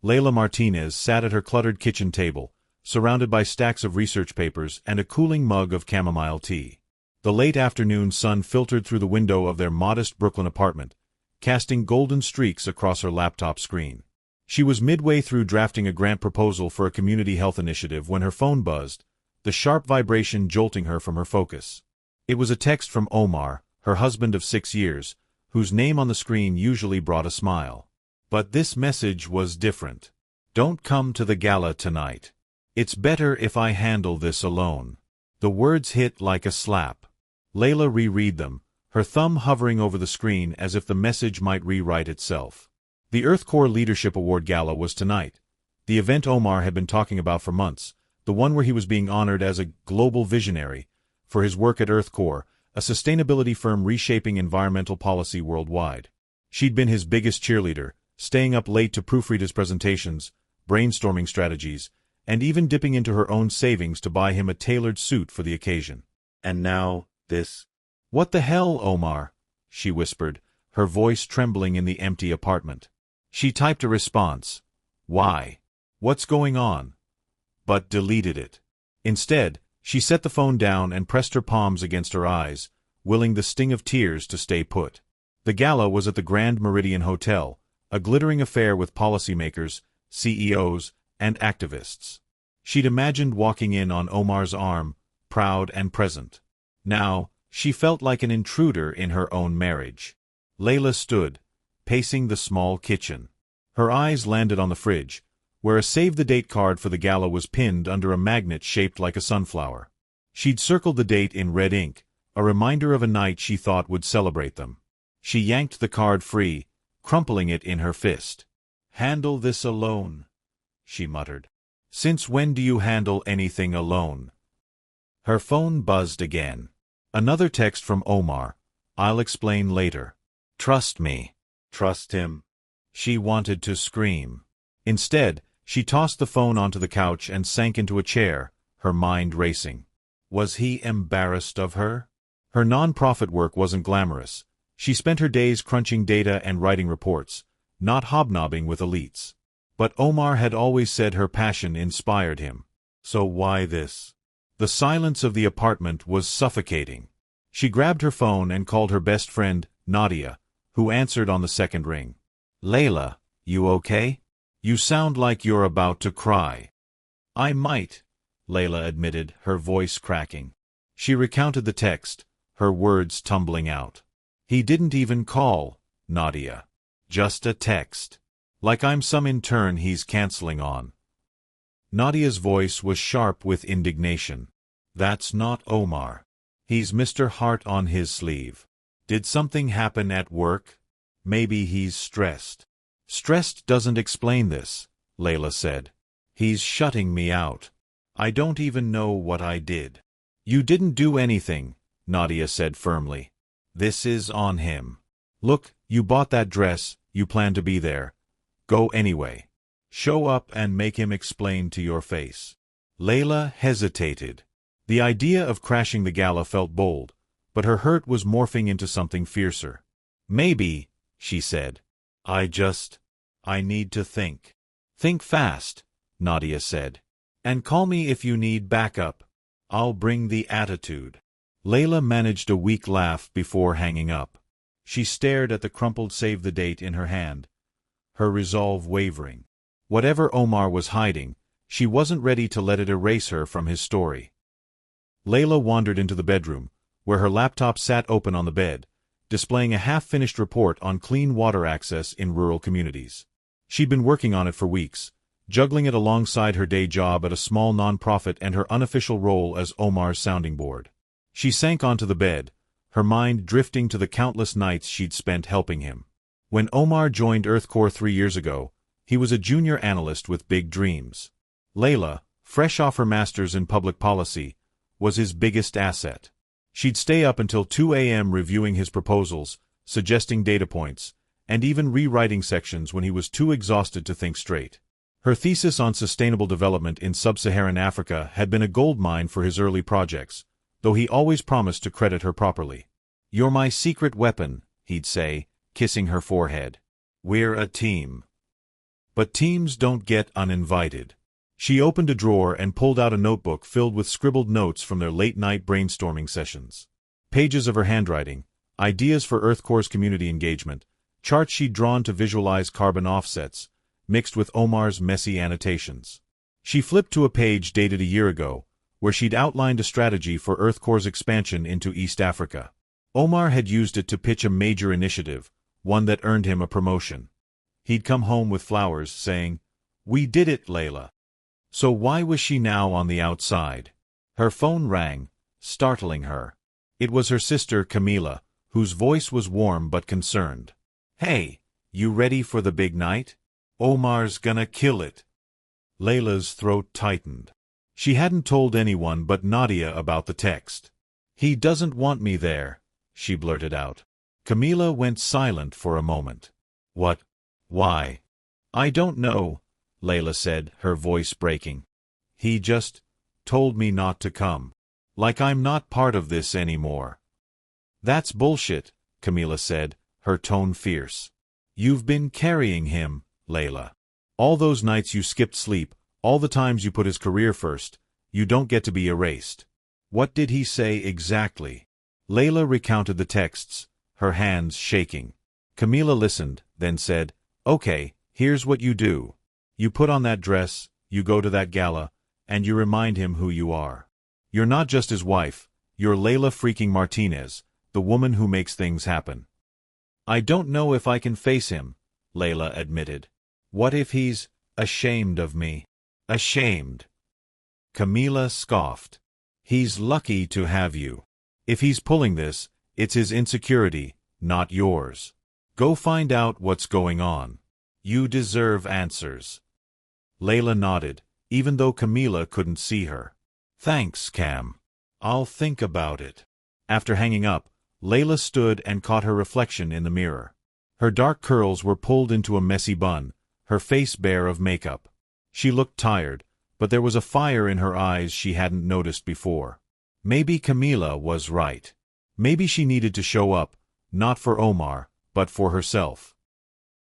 Leila Martinez sat at her cluttered kitchen table, surrounded by stacks of research papers and a cooling mug of chamomile tea. The late afternoon sun filtered through the window of their modest Brooklyn apartment, casting golden streaks across her laptop screen. She was midway through drafting a grant proposal for a community health initiative when her phone buzzed, the sharp vibration jolting her from her focus. It was a text from Omar, her husband of 6 years, whose name on the screen usually brought a smile. But this message was different. "Don't come to the gala tonight. It's better if I handle this alone." The words hit like a slap. Leila reread them, her thumb hovering over the screen as if the message might rewrite itself. The Earth Corps Leadership Award Gala was tonight. The event Omar had been talking about for months, the one where he was being honored as a global visionary for his work at Earth Corps, a sustainability firm reshaping environmental policy worldwide. She'd been his biggest cheerleader, staying up late to proofread his presentations, brainstorming strategies, and even dipping into her own savings to buy him a tailored suit for the occasion. And now, this. "What the hell, Omar?" she whispered, her voice trembling in the empty apartment. She typed a response. "Why? What's going on?" But deleted it. Instead, she set the phone down and pressed her palms against her eyes, willing the sting of tears to stay put. The gala was at the Grand Meridian Hotel, a glittering affair with policymakers, CEOs, and activists. She'd imagined walking in on Omar's arm, proud and present. Now, she felt like an intruder in her own marriage. Leila stood, pacing the small kitchen. Her eyes landed on the fridge, where a save-the-date card for the gala was pinned under a magnet shaped like a sunflower. She'd circled the date in red ink, a reminder of a night she thought would celebrate them. She yanked the card free, crumpling it in her fist. "Handle this alone," she muttered. "Since when do you handle anything alone?" Her phone buzzed again. Another text from Omar. "I'll explain later. Trust me." Trust him. She wanted to scream. Instead, she tossed the phone onto the couch and sank into a chair, her mind racing. Was he embarrassed of her? Her non-profit work wasn't glamorous. She spent her days crunching data and writing reports, not hobnobbing with elites. But Omar had always said her passion inspired him. So why this? The silence of the apartment was suffocating. She grabbed her phone and called her best friend, Nadia, who answered on the second ring. "Leila, you okay? You sound like you're about to cry." "I might," Leila admitted, her voice cracking. She recounted the text, her words tumbling out. "He didn't even call, Nadia. Just a text. Like I'm some intern he's canceling on." Nadia's voice was sharp with indignation. "That's not Omar. He's Mr. Heart on his sleeve. Did something happen at work? Maybe he's stressed." "Stressed doesn't explain this," Leila said. "He's shutting me out. I don't even know what I did." "You didn't do anything," Nadia said firmly. "This is on him. Look, you bought that dress, you plan to be there. Go anyway. Show up and make him explain to your face." Leila hesitated. The idea of crashing the gala felt bold, but her hurt was morphing into something fiercer. "Maybe," she said. I need to think." "Think fast," Nadia said. "And call me if you need backup. I'll bring the attitude." Leila managed a weak laugh before hanging up. She stared at the crumpled save-the-date in her hand, her resolve wavering. Whatever Omar was hiding, she wasn't ready to let it erase her from his story. Leila wandered into the bedroom, where her laptop sat open on the bed, displaying a half-finished report on clean water access in rural communities. She'd been working on it for weeks, juggling it alongside her day job at a small non-profit and her unofficial role as Omar's sounding board. She sank onto the bed, her mind drifting to the countless nights she'd spent helping him. When Omar joined Earth Corps 3 years ago, he was a junior analyst with big dreams. Leila, fresh off her master's in public policy, was his biggest asset. She'd stay up until 2 a.m. reviewing his proposals, suggesting data points, and even rewriting sections when he was too exhausted to think straight. Her thesis on sustainable development in sub-Saharan Africa had been a goldmine for his early projects, though he always promised to credit her properly. "You're my secret weapon," he'd say, kissing her forehead. "We're a team." But teams don't get uninvited. She opened a drawer and pulled out a notebook filled with scribbled notes from their late-night brainstorming sessions. Pages of her handwriting, ideas for Earthcore's community engagement, charts she'd drawn to visualize carbon offsets, mixed with Omar's messy annotations. She flipped to a page dated a year ago, where she'd outlined a strategy for Earthcore's expansion into East Africa. Omar had used it to pitch a major initiative, one that earned him a promotion. He'd come home with flowers, saying, "We did it, Leila." So why was she now on the outside? Her phone rang, startling her. It was her sister, Camila, whose voice was warm but concerned. "Hey, you ready for the big night? Omar's gonna kill it." Leila's throat tightened. She hadn't told anyone but Nadia about the text. "He doesn't want me there," she blurted out. Camila went silent for a moment. "What? Why?" "I don't know," Leila said, her voice breaking. "He just told me not to come. Like I'm not part of this anymore." "That's bullshit," Camila said, her tone fierce. "You've been carrying him, Leila. All those nights you skipped sleep, all the times you put his career first, you don't get to be erased." "What did he say exactly?" Leila recounted the texts, her hands shaking. Camila listened, then said, "Okay, here's what you do. You put on that dress, you go to that gala, and you remind him who you are. You're not just his wife, you're Leila freaking Martinez, the woman who makes things happen." "I don't know if I can face him," Leila admitted. "What if he's ashamed of me?" "Ashamed?" Camila scoffed. "He's lucky to have you. If he's pulling this, it's his insecurity, not yours. Go find out what's going on. You deserve answers." Leila nodded, even though Camila couldn't see her. "Thanks, Cam. I'll think about it." After hanging up, Leila stood and caught her reflection in the mirror. Her dark curls were pulled into a messy bun, her face bare of makeup. She looked tired, but there was a fire in her eyes she hadn't noticed before. Maybe Camila was right. Maybe she needed to show up, not for Omar, but for herself.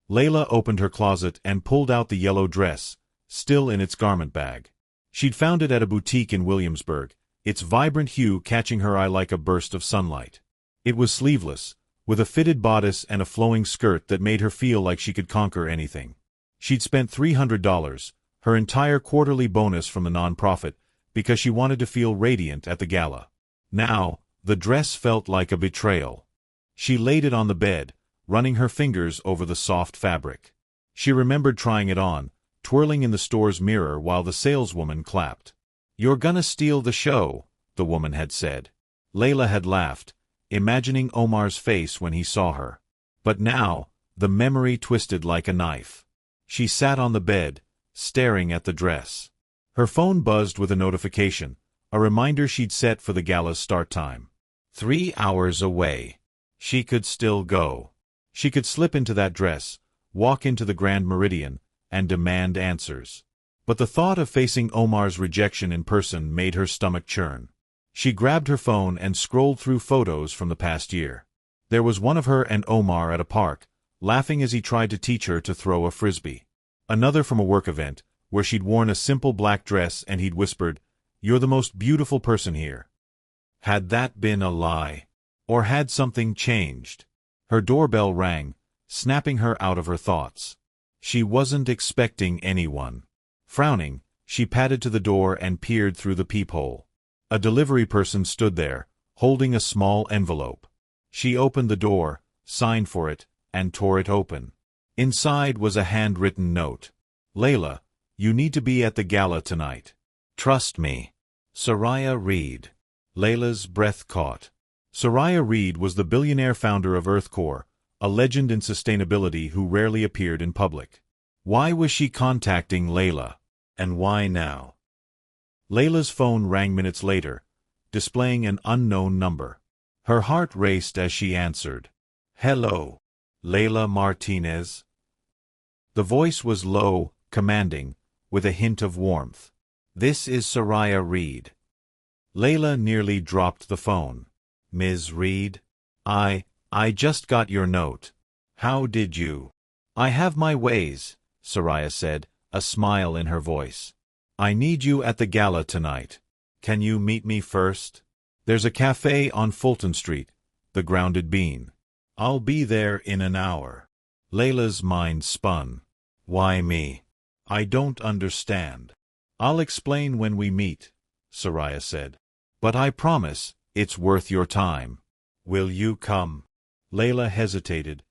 Leila opened her closet and pulled out the yellow dress, still in its garment bag. She'd found it at a boutique in Williamsburg, its vibrant hue catching her eye like a burst of sunlight. It was sleeveless, with a fitted bodice and a flowing skirt that made her feel like she could conquer anything. She'd spent $300, her entire quarterly bonus from the nonprofit, because she wanted to feel radiant at the gala. Now, the dress felt like a betrayal. She laid it on the bed, running her fingers over the soft fabric. She remembered trying it on, twirling in the store's mirror while the saleswoman clapped. "You're gonna steal the show," the woman had said. Leila had laughed, imagining Omar's face when he saw her. But now, the memory twisted like a knife. She sat on the bed, staring at the dress. Her phone buzzed with a notification, a reminder she'd set for the gala's start time. 3 hours away. She could still go. She could slip into that dress, walk into the Grand Meridian, and demand answers. But the thought of facing Omar's rejection in person made her stomach churn. She grabbed her phone and scrolled through photos from the past year. There was one of her and Omar at a park, laughing as he tried to teach her to throw a frisbee. Another from a work event, where she'd worn a simple black dress and he'd whispered, "You're the most beautiful person here." Had that been a lie? Or had something changed? Her doorbell rang, snapping her out of her thoughts. She wasn't expecting anyone. Frowning, she padded to the door and peered through the peephole. A delivery person stood there, holding a small envelope. She opened the door, signed for it, and tore it open. Inside was a handwritten note. "Leila, you need to be at the gala tonight. Trust me. Soraya Reed." Leila's breath caught. Soraya Reed was the billionaire founder of Earthcore, a legend in sustainability who rarely appeared in public. Why was she contacting Leila? And why now? Leila's phone rang minutes later, displaying an unknown number. Her heart raced as she answered. "Hello, Leila Martinez?" The voice was low, commanding, with a hint of warmth. "This is Soraya Reed." Leila nearly dropped the phone. "Ms. Reed? I just got your note. How did you?" "I have my ways," Soraya said, a smile in her voice. I need you at the gala tonight. Can you meet me first? There's a cafe on Fulton Street, the Grounded Bean. I'll be there in an hour. Leila's mind spun. Why me? I don't understand. I'll explain when we meet, Soraya said. But I promise, it's worth your time. Will you come? Leila hesitated,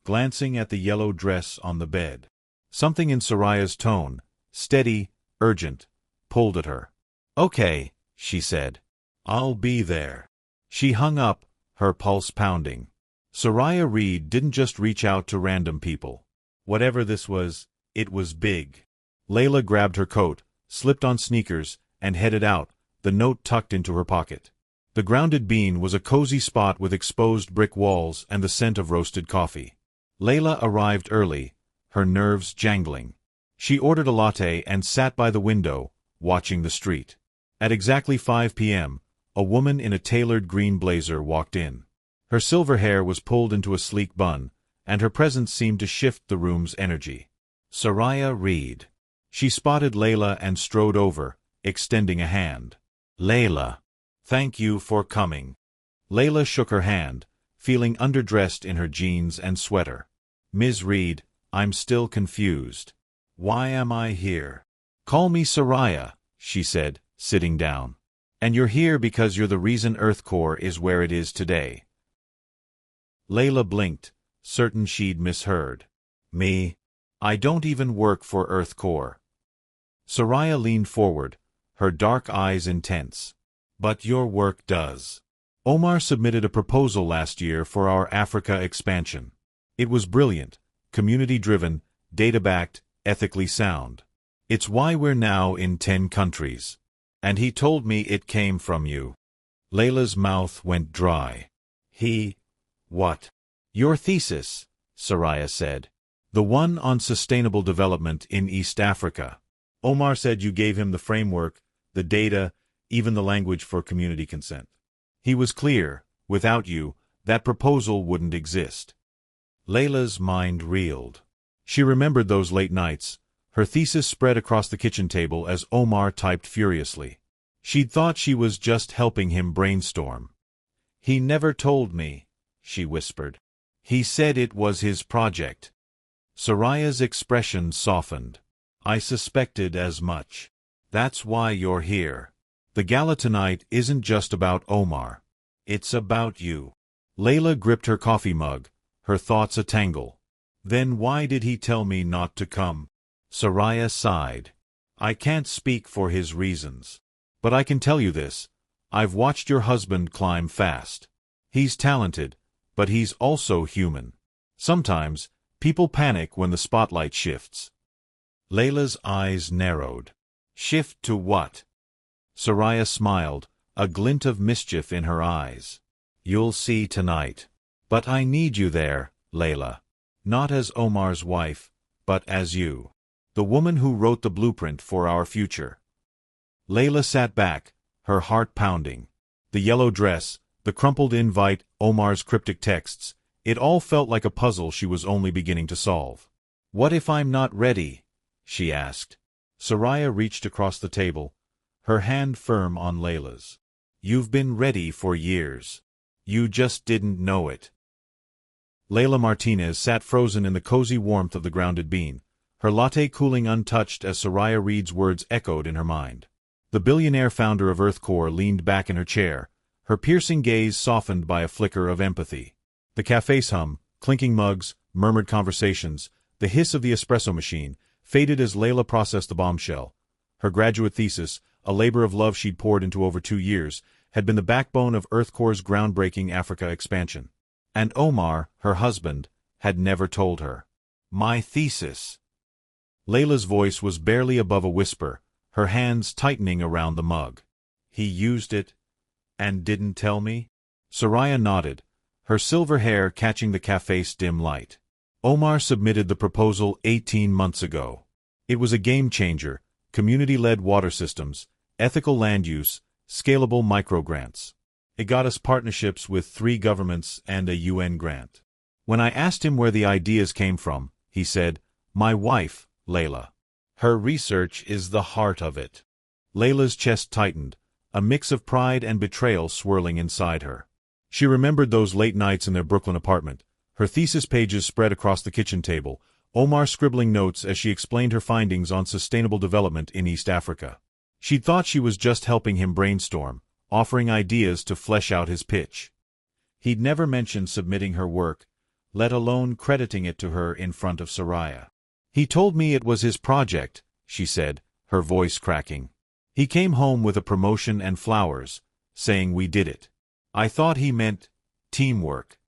glancing at the yellow dress on the bed. Something in Soraya's tone, steady, urgent, pulled at her. Okay, she said. I'll be there. She hung up, her pulse pounding. Soraya Reed didn't just reach out to random people. Whatever this was, it was big. Leila grabbed her coat, slipped on sneakers, and headed out, the note tucked into her pocket. The Grounded Bean was a cozy spot with exposed brick walls and the scent of roasted coffee. Leila arrived early, her nerves jangling. She ordered a latte and sat by the window, watching the street. At exactly 5 p.m., a woman in a tailored green blazer walked in. Her silver hair was pulled into a sleek bun, and her presence seemed to shift the room's energy. Soraya Reed. She spotted Leila and strode over, extending a hand. Leila. Thank you for coming. Leila shook her hand, feeling underdressed in her jeans and sweater. Ms. Reed, I'm still confused. Why am I here? Call me Soraya, she said, sitting down. And you're here because you're the reason Earth Core is where it is today. Leila blinked, certain she'd misheard. Me? I don't even work for Earth Core. Soraya leaned forward, her dark eyes intense. But your work does. Omar submitted a proposal last year for our Africa expansion. It was brilliant, community-driven, data-backed, ethically sound. It's why we're now in 10 countries. And he told me it came from you. Leila's mouth went dry. What? Your thesis, Soraya said. The one on sustainable development in East Africa. Omar said you gave him the framework, the data, even the language for community consent. He was clear, without you, that proposal wouldn't exist. Leila's mind reeled. She remembered those late nights, her thesis spread across the kitchen table as Omar typed furiously. She'd thought she was just helping him brainstorm. He never told me, she whispered. He said it was his project. Soraya's expression softened. I suspected as much. That's why you're here. The gala tonight isn't just about Omar. It's about you. Leila gripped her coffee mug, her thoughts a tangle. Then why did he tell me not to come? Soraya sighed. I can't speak for his reasons. But I can tell you this. I've watched your husband climb fast. He's talented, but he's also human. Sometimes, people panic when the spotlight shifts. Leila's eyes narrowed. Shift to what? Soraya smiled, a glint of mischief in her eyes. You'll see tonight. But I need you there, Leila. Not as Omar's wife, but as you. The woman who wrote the blueprint for our future. Leila sat back, her heart pounding. The yellow dress, the crumpled invite, Omar's cryptic texts, it all felt like a puzzle she was only beginning to solve. What if I'm not ready? She asked. Soraya reached across the table, her hand firm on Leila's. You've been ready for years. You just didn't know it. Leila Martinez sat frozen in the cozy warmth of the Grounded Bean, her latte cooling untouched as Soraya Reed's words echoed in her mind. The billionaire founder of Earth Core leaned back in her chair, her piercing gaze softened by a flicker of empathy. The cafe's hum, clinking mugs, murmured conversations, the hiss of the espresso machine, faded as Leila processed the bombshell. Her graduate thesis, a labor of love she'd poured into over 2 years, had been the backbone of Earth Core's groundbreaking Africa expansion. And Omar, her husband, had never told her. My thesis. Leila's voice was barely above a whisper, her hands tightening around the mug. He used it, and didn't tell me? Soraya nodded, her silver hair catching the cafe's dim light. Omar submitted the proposal 18 months ago. It was a game-changer, community-led water systems, ethical land use, scalable microgrants. It got us partnerships with 3 governments and a UN grant. When I asked him where the ideas came from, he said, my wife, Leila. Her research is the heart of it. Leila's chest tightened, a mix of pride and betrayal swirling inside her. She remembered those late nights in their Brooklyn apartment, her thesis pages spread across the kitchen table, Omar scribbling notes as she explained her findings on sustainable development in East Africa. She'd thought she was just helping him brainstorm, offering ideas to flesh out his pitch. He'd never mentioned submitting her work, let alone crediting it to her in front of Soraya. "He told me it was his project," she said, her voice cracking. "He came home with a promotion and flowers, saying we did it. I thought he meant teamwork."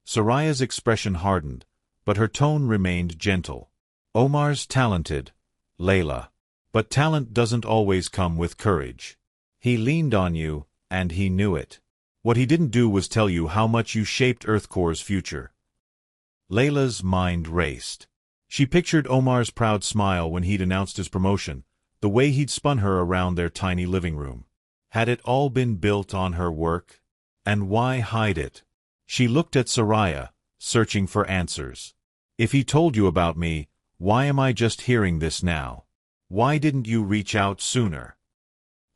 Soraya's expression hardened, but her tone remained gentle. "Omar's talented, Leila. But talent doesn't always come with courage. He leaned on you, and he knew it. What he didn't do was tell you how much you shaped EarthCore's future." Leila's mind raced. She pictured Omar's proud smile when he'd announced his promotion, the way he'd spun her around their tiny living room. Had it all been built on her work? And why hide it? She looked at Soraya, searching for answers. "If he told you about me, why am I just hearing this now? Why didn't you reach out sooner?"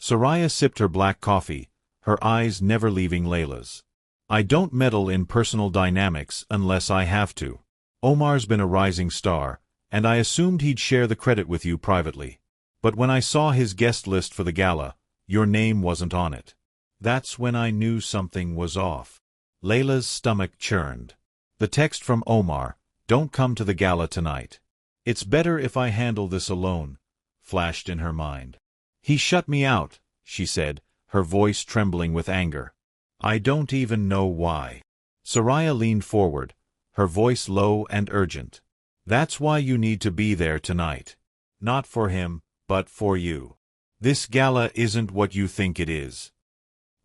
Soraya sipped her black coffee, her eyes never leaving Leila's. "I don't meddle in personal dynamics unless I have to. Omar's been a rising star, and I assumed he'd share the credit with you privately. But when I saw his guest list for the gala, your name wasn't on it. That's when I knew something was off." Leila's stomach churned. The text from Omar, "Don't come to the gala tonight. It's better if I handle this alone," flashed in her mind. "He shut me out," she said, her voice trembling with anger. "I don't even know why." Soraya leaned forward, her voice low and urgent. "That's why you need to be there tonight. Not for him, but for you. This gala isn't what you think it is."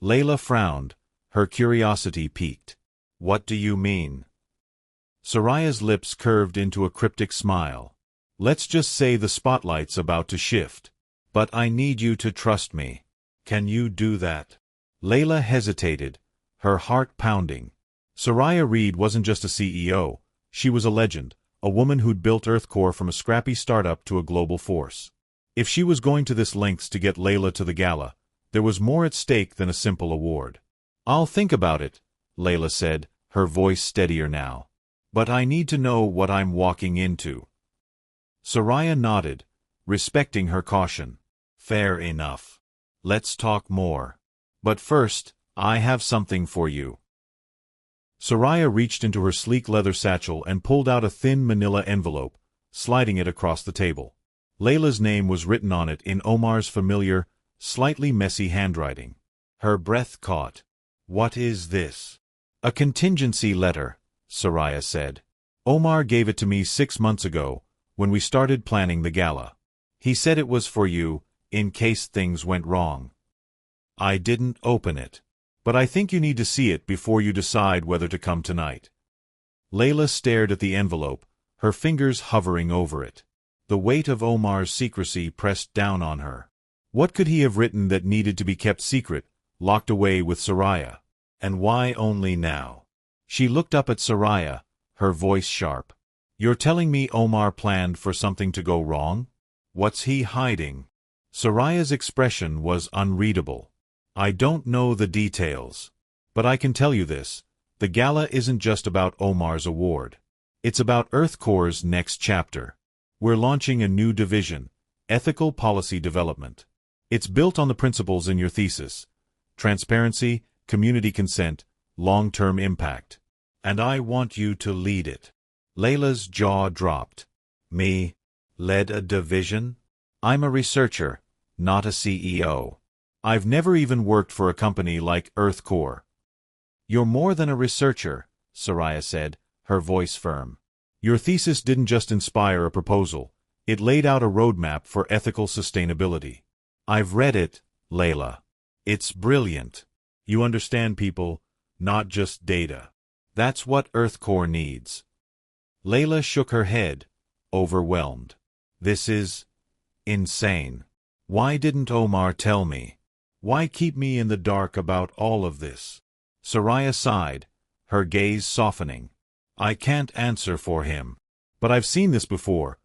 Leila frowned, her curiosity piqued. "What do you mean?" Soraya's lips curved into a cryptic smile. "Let's just say the spotlight's about to shift. But I need you to trust me. Can you do that?" Leila hesitated, her heart pounding. Soraya Reed wasn't just a CEO, she was a legend, a woman who'd built EarthCore from a scrappy startup to a global force. If she was going to this lengths to get Leila to the gala, there was more at stake than a simple award. "I'll think about it," Leila said, her voice steadier now. "But I need to know what I'm walking into." Soraya nodded, respecting her caution. "Fair enough. Let's talk more. But first, I have something for you." Soraya reached into her sleek leather satchel and pulled out a thin manila envelope, sliding it across the table. Leila's name was written on it in Omar's familiar, slightly messy handwriting. Her breath caught. "What is this?" "A contingency letter," Soraya said. "Omar gave it to me 6 months ago, when we started planning the gala. He said it was for you, in case things went wrong." "I didn't open it. But I think you need to see it before you decide whether to come tonight." Leila stared at the envelope, her fingers hovering over it. The weight of Omar's secrecy pressed down on her. What could he have written that needed to be kept secret, locked away with Soraya? And why only now? She looked up at Soraya, her voice sharp. "You're telling me Omar planned for something to go wrong? What's he hiding?" Soraya's expression was unreadable. "I don't know the details. But I can tell you this, the gala isn't just about Omar's award. It's about EarthCore's next chapter. We're launching a new division, ethical policy development. It's built on the principles in your thesis: transparency, community consent, long-term impact. And I want you to lead it." Leila's jaw dropped. "Me? Led a division? I'm a researcher, not a CEO. I've never even worked for a company like EarthCore." "You're more than a researcher," Soraya said, her voice firm. "Your thesis didn't just inspire a proposal, it laid out a roadmap for ethical sustainability. I've read it, Leila. It's brilliant. You understand people, not just data. That's what EarthCore needs." Leila shook her head, overwhelmed. "This is insane. Why didn't Omar tell me? Why keep me in the dark about all of this?" Soraya sighed, her gaze softening. "I can't answer for him. But I've seen this before.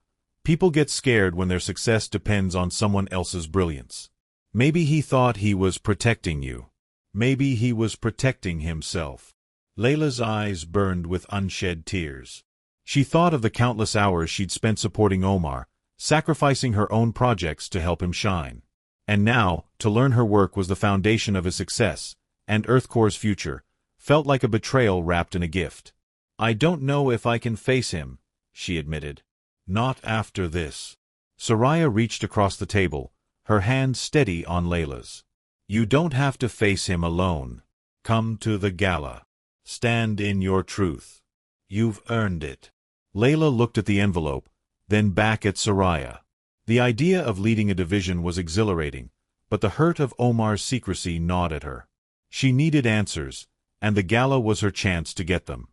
People get scared when their success depends on someone else's brilliance. Maybe he thought he was protecting you. Maybe he was protecting himself. Leila's eyes burned with unshed tears. She thought of the countless hours she'd spent supporting Omar, sacrificing her own projects to help him shine. And now, to learn her work was the foundation of his success, and EarthCore's future, felt like a betrayal wrapped in a gift. "I don't know if I can face him," she admitted. "Not after this." Soraya reached across the table, her hand steady on Leila's. "You don't have to face him alone. Come to the gala. Stand in your truth. You've earned it." Leila looked at the envelope, then back at Soraya. The idea of leading a division was exhilarating, but the hurt of Omar's secrecy gnawed at her. She needed answers, and the gala was her chance to get them.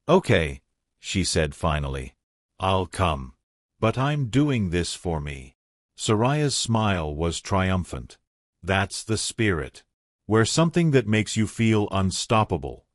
"Okay," she said finally. "I'll come. But I'm doing this for me." Soraya's smile was triumphant. "That's the spirit. Wear something that makes you feel unstoppable."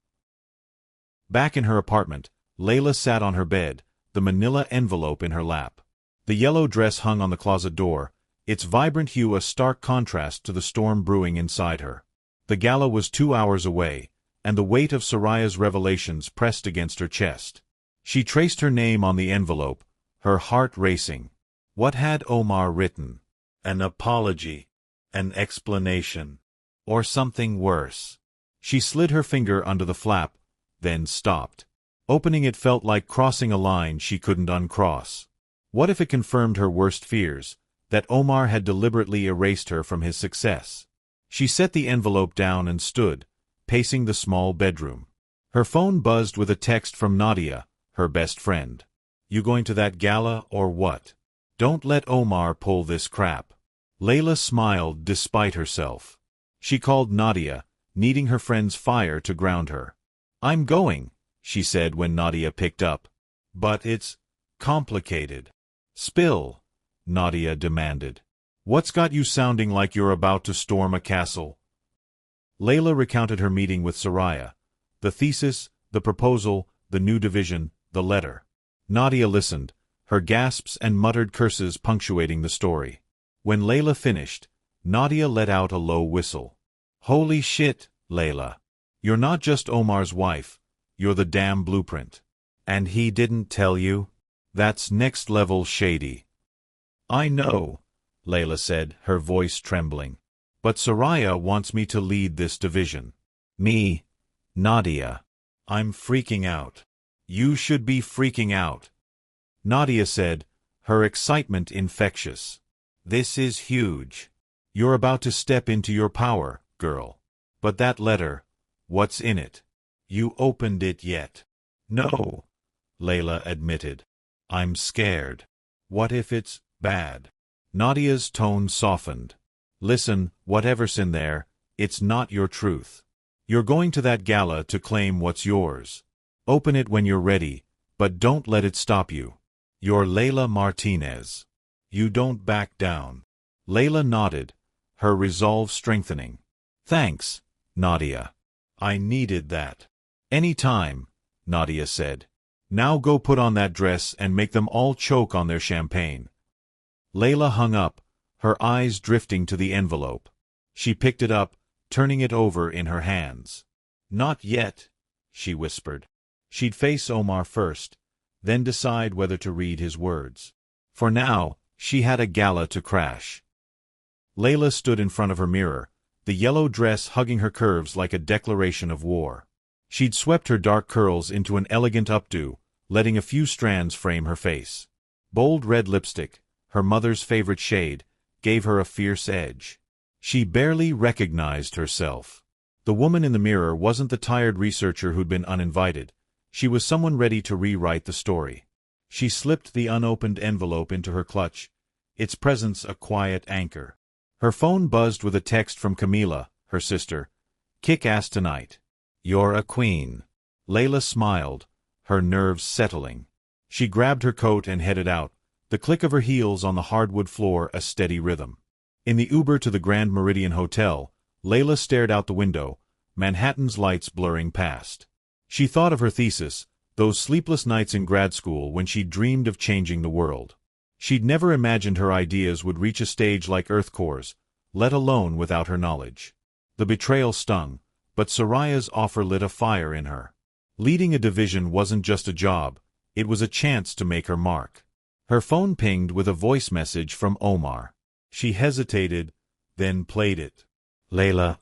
Back in her apartment, Leila sat on her bed, the manila envelope in her lap. The yellow dress hung on the closet door, its vibrant hue a stark contrast to the storm brewing inside her. The gala was 2 hours away, and the weight of Soraya's revelations pressed against her chest. She traced her name on the envelope, her heart racing. What had Omar written? An apology? An explanation? Or something worse? She slid her finger under the flap, then stopped. Opening it felt like crossing a line she couldn't uncross. What if it confirmed her worst fears, that Omar had deliberately erased her from his success? She set the envelope down and stood, pacing the small bedroom. Her phone buzzed with a text from Nadia, her best friend. "You going to that gala or what? Don't let Omar pull this crap." Leila smiled despite herself. She called Nadia, needing her friend's fire to ground her. "I'm going," she said when Nadia picked up. "But it's complicated." "Spill," Nadia demanded. "What's got you sounding like you're about to storm a castle?" Leila recounted her meeting with Soraya, the thesis, the proposal, the new division, the letter. Nadia listened, her gasps and muttered curses punctuating the story. When Leila finished, Nadia let out a low whistle. "Holy shit, Leila. You're not just Omar's wife, you're the damn blueprint. And he didn't tell you? That's next level shady." "I know," Leila said, her voice trembling. "But Soraya wants me to lead this division." "Me, Nadia. I'm freaking out." "You should be freaking out," Nadia said, her excitement infectious. "This is huge. You're about to step into your power, girl. But that letter, what's in it? You opened it yet?" "No," Leila admitted. "I'm scared. What if it's bad?" Nadia's tone softened. "Listen, whatever's in there, it's not your truth. You're going to that gala to claim what's yours. Open it when you're ready, but don't let it stop you. You're Leila Martinez. You don't back down." Leila nodded, her resolve strengthening. "Thanks, Nadia. I needed that." "Any time," Nadia said. "Now go put on that dress and make them all choke on their champagne." Leila hung up, her eyes drifting to the envelope. She picked it up, turning it over in her hands. "Not yet," she whispered. She'd face Omar first, then decide whether to read his words. For now, she had a gala to crash. Leila stood in front of her mirror, the yellow dress hugging her curves like a declaration of war. She'd swept her dark curls into an elegant updo, letting a few strands frame her face. Bold red lipstick, her mother's favorite shade, gave her a fierce edge. She barely recognized herself. The woman in the mirror wasn't the tired researcher who'd been uninvited. She was someone ready to rewrite the story. She slipped the unopened envelope into her clutch, its presence a quiet anchor. Her phone buzzed with a text from Camila, her sister. "Kick ass tonight. You're a queen." Leila smiled, her nerves settling. She grabbed her coat and headed out, the click of her heels on the hardwood floor a steady rhythm. In the Uber to the Grand Meridian Hotel, Leila stared out the window, Manhattan's lights blurring past. She thought of her thesis, those sleepless nights in grad school when she dreamed of changing the world. She'd never imagined her ideas would reach a stage like Earthcore's, let alone without her knowledge. The betrayal stung, but Soraya's offer lit a fire in her. Leading a division wasn't just a job, it was a chance to make her mark. Her phone pinged with a voice message from Omar. She hesitated, then played it. Leila,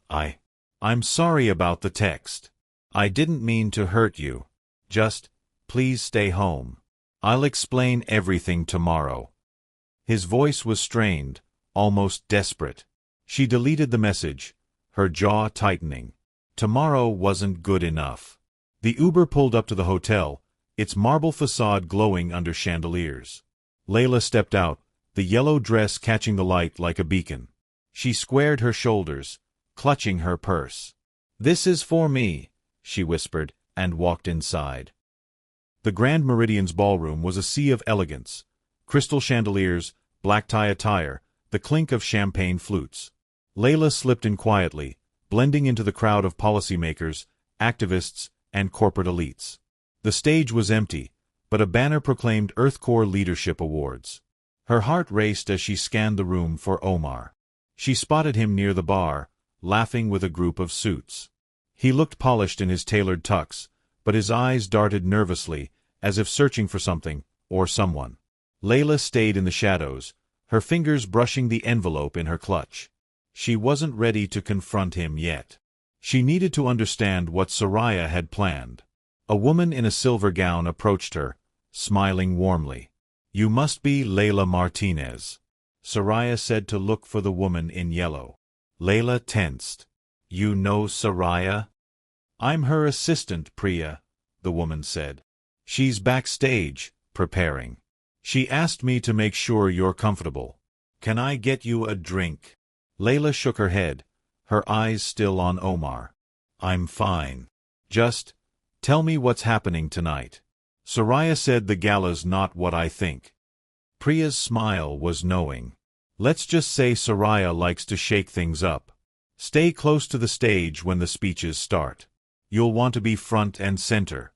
I'm sorry about the text. I didn't mean to hurt you. Just, please stay home. I'll explain everything tomorrow. His voice was strained, almost desperate. She deleted the message, her jaw tightening. Tomorrow wasn't good enough. The Uber pulled up to the hotel, its marble facade glowing under chandeliers. Leila stepped out, the yellow dress catching the light like a beacon. She squared her shoulders, clutching her purse. "This is for me," she whispered, and walked inside. The Grand Meridian's ballroom was a sea of elegance. Crystal chandeliers, black tie attire, the clink of champagne flutes. Leila slipped in quietly, blending into the crowd of policymakers, activists, and corporate elites. The stage was empty, but a banner proclaimed Earthcore Leadership Awards. Her heart raced as she scanned the room for Omar. She spotted him near the bar, laughing with a group of suits. He looked polished in his tailored tux, but his eyes darted nervously, as if searching for something, or someone. Leila stayed in the shadows, her fingers brushing the envelope in her clutch. She wasn't ready to confront him yet. She needed to understand what Soraya had planned. A woman in a silver gown approached her, smiling warmly. "You must be Leila Martinez," Soraya said to look for the woman in yellow. Leila tensed. "You know Soraya?" "I'm her assistant, Priya," the woman said. "She's backstage, preparing. She asked me to make sure you're comfortable. Can I get you a drink?" Leila shook her head, her eyes still on Omar. "I'm fine. Just, tell me what's happening tonight." Soraya said, "The gala's not what I think." Priya's smile was knowing. "Let's just say Soraya likes to shake things up. Stay close to the stage when the speeches start. You'll want to be front and center."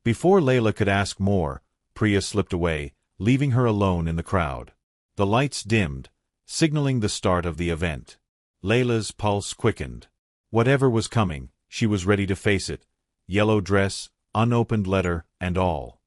Before Leila could ask more, Priya slipped away, leaving her alone in the crowd. The lights dimmed, signaling the start of the event. Leila's pulse quickened. Whatever was coming, she was ready to face it, yellow dress, unopened letter, and all.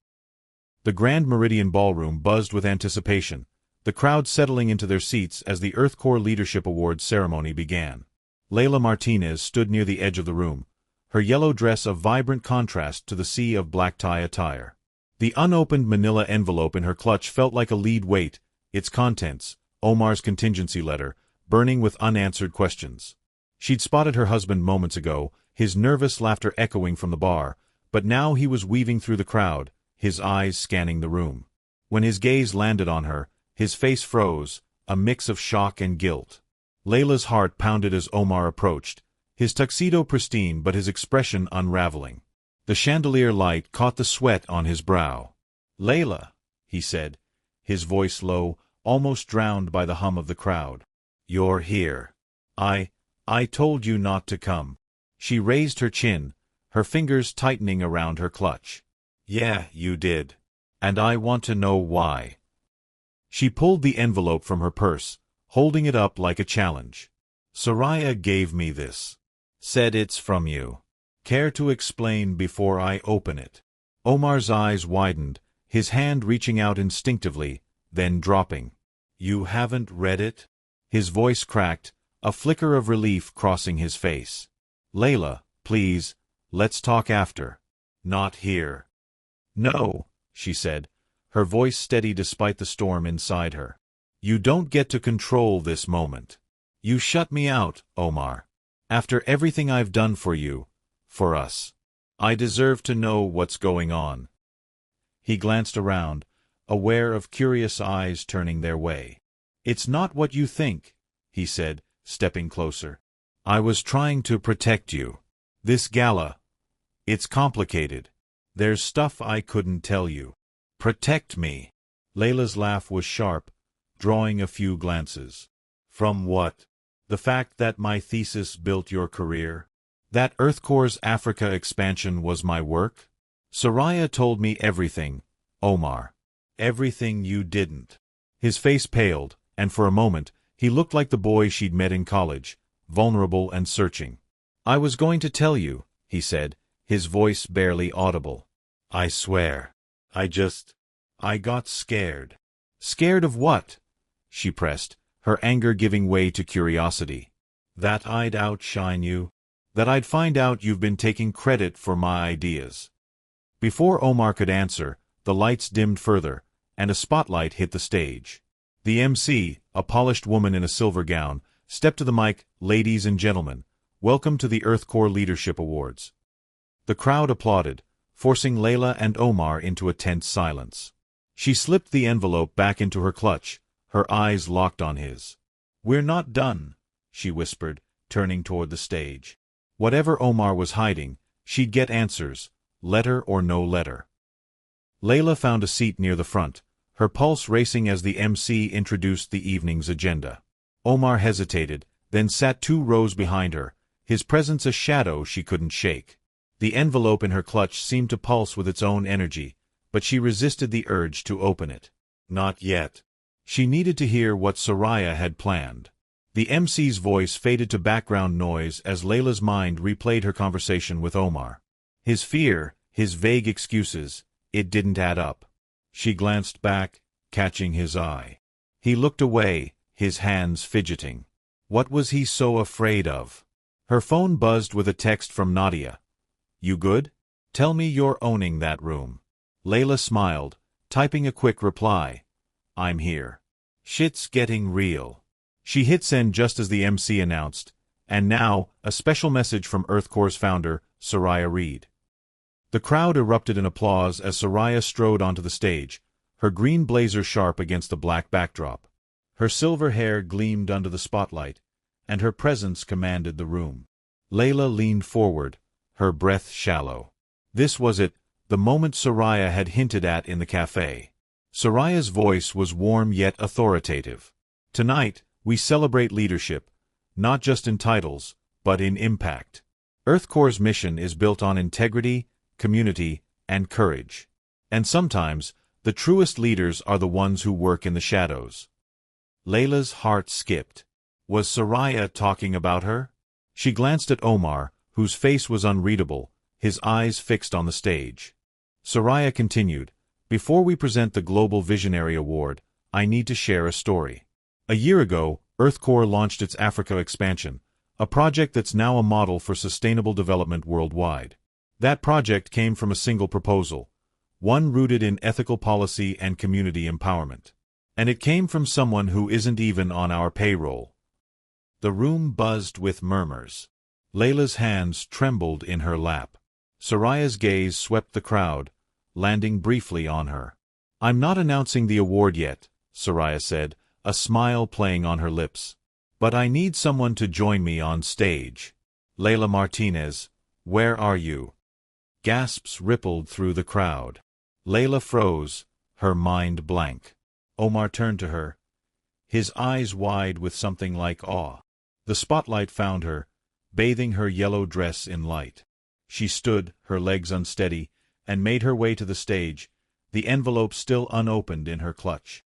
The Grand Meridian ballroom buzzed with anticipation, the crowd settling into their seats as the Earthcore Leadership Awards ceremony began. Leila Martinez stood near the edge of the room, her yellow dress a vibrant contrast to the sea of black tie attire. The unopened manila envelope in her clutch felt like a lead weight, its contents, Omar's contingency letter, burning with unanswered questions. She'd spotted her husband moments ago, his nervous laughter echoing from the bar, but now he was weaving through the crowd, his eyes scanning the room. When his gaze landed on her, his face froze, a mix of shock and guilt. Leila's heart pounded as Omar approached, his tuxedo pristine but his expression unraveling. The chandelier light caught the sweat on his brow. "Leila," he said, his voice low, almost drowned by the hum of the crowd. "You're here. I told you not to come." She raised her chin, her fingers tightening around her clutch. "Yeah, you did. And I want to know why." She pulled the envelope from her purse, holding it up like a challenge. "Soraya gave me this. Said it's from you. Care to explain before I open it?" Omar's eyes widened, his hand reaching out instinctively, then dropping. "You haven't read it?" His voice cracked, a flicker of relief crossing his face. "Leila, please, let's talk after. Not here." "No," she said, her voice steady despite the storm inside her. "You don't get to control this moment. You shut me out, Omar. After everything I've done for you, for us. I deserve to know what's going on." He glanced around, aware of curious eyes turning their way. "It's not what you think," he said, stepping closer. "I was trying to protect you. This gala, it's complicated. There's stuff I couldn't tell you. Protect me." Leila's laugh was sharp, drawing a few glances. "From what? The fact that my thesis built your career? That Earthcore's Africa expansion was my work? Soraya told me everything, Omar. Everything you didn't. His face paled, and for a moment, he looked like the boy she'd met in college, vulnerable and searching. I was going to tell you, he said, his voice barely audible. I swear. I got scared. Scared of what? She pressed, her anger giving way to curiosity. That I'd outshine you. That I'd find out you've been taking credit for my ideas. Before Omar could answer, the lights dimmed further, and a spotlight hit the stage. The MC, a polished woman in a silver gown, stepped to the mic. Ladies and gentlemen, welcome to the Earth Corps Leadership Awards. The crowd applauded, forcing Leila and Omar into a tense silence. She slipped the envelope back into her clutch, her eyes locked on his. We're not done, she whispered, turning toward the stage. Whatever Omar was hiding, she'd get answers, letter or no letter. Leila found a seat near the front, her pulse racing as the MC introduced the evening's agenda. Omar hesitated, then sat 2 rows behind her, his presence a shadow she couldn't shake. The envelope in her clutch seemed to pulse with its own energy, but she resisted the urge to open it. Not yet. She needed to hear what Soraya had planned. The MC's voice faded to background noise as Leila's mind replayed her conversation with Omar. His fear, his vague excuses, it didn't add up. She glanced back, catching his eye. He looked away, his hands fidgeting. What was he so afraid of? Her phone buzzed with a text from Nadia. You good? Tell me you're owning that room. Leila smiled, typing a quick reply. I'm here. Shit's getting real. She hit send just as the MC announced, and now, a special message from Earth Corps' founder, Soraya Reed. The crowd erupted in applause as Soraya strode onto the stage, her green blazer sharp against the black backdrop. Her silver hair gleamed under the spotlight, and her presence commanded the room. Leila leaned forward, her breath shallow. This was it, the moment Soraya had hinted at in the cafe. Soraya's voice was warm yet authoritative. Tonight, we celebrate leadership, not just in titles, but in impact. Earth Corps' mission is built on integrity, community, and courage. And sometimes, the truest leaders are the ones who work in the shadows. Leila's heart skipped. Was Soraya talking about her? She glanced at Omar, whose face was unreadable, his eyes fixed on the stage. Soraya continued, Before we present the Global Visionary Award, I need to share a story. A year ago, Earth Corps launched its Africa expansion, a project that's now a model for sustainable development worldwide. That project came from a single proposal, one rooted in ethical policy and community empowerment. And it came from someone who isn't even on our payroll. The room buzzed with murmurs. Leila's hands trembled in her lap. Soraya's gaze swept the crowd, landing briefly on her. I'm not announcing the award yet, Soraya said, a smile playing on her lips. But I need someone to join me on stage. Leila Martinez, where are you? Gasps rippled through the crowd. Leila froze, her mind blank. Omar turned to her, his eyes wide with something like awe. The spotlight found her, bathing her yellow dress in light. She stood, her legs unsteady, and made her way to the stage, the envelope still unopened in her clutch.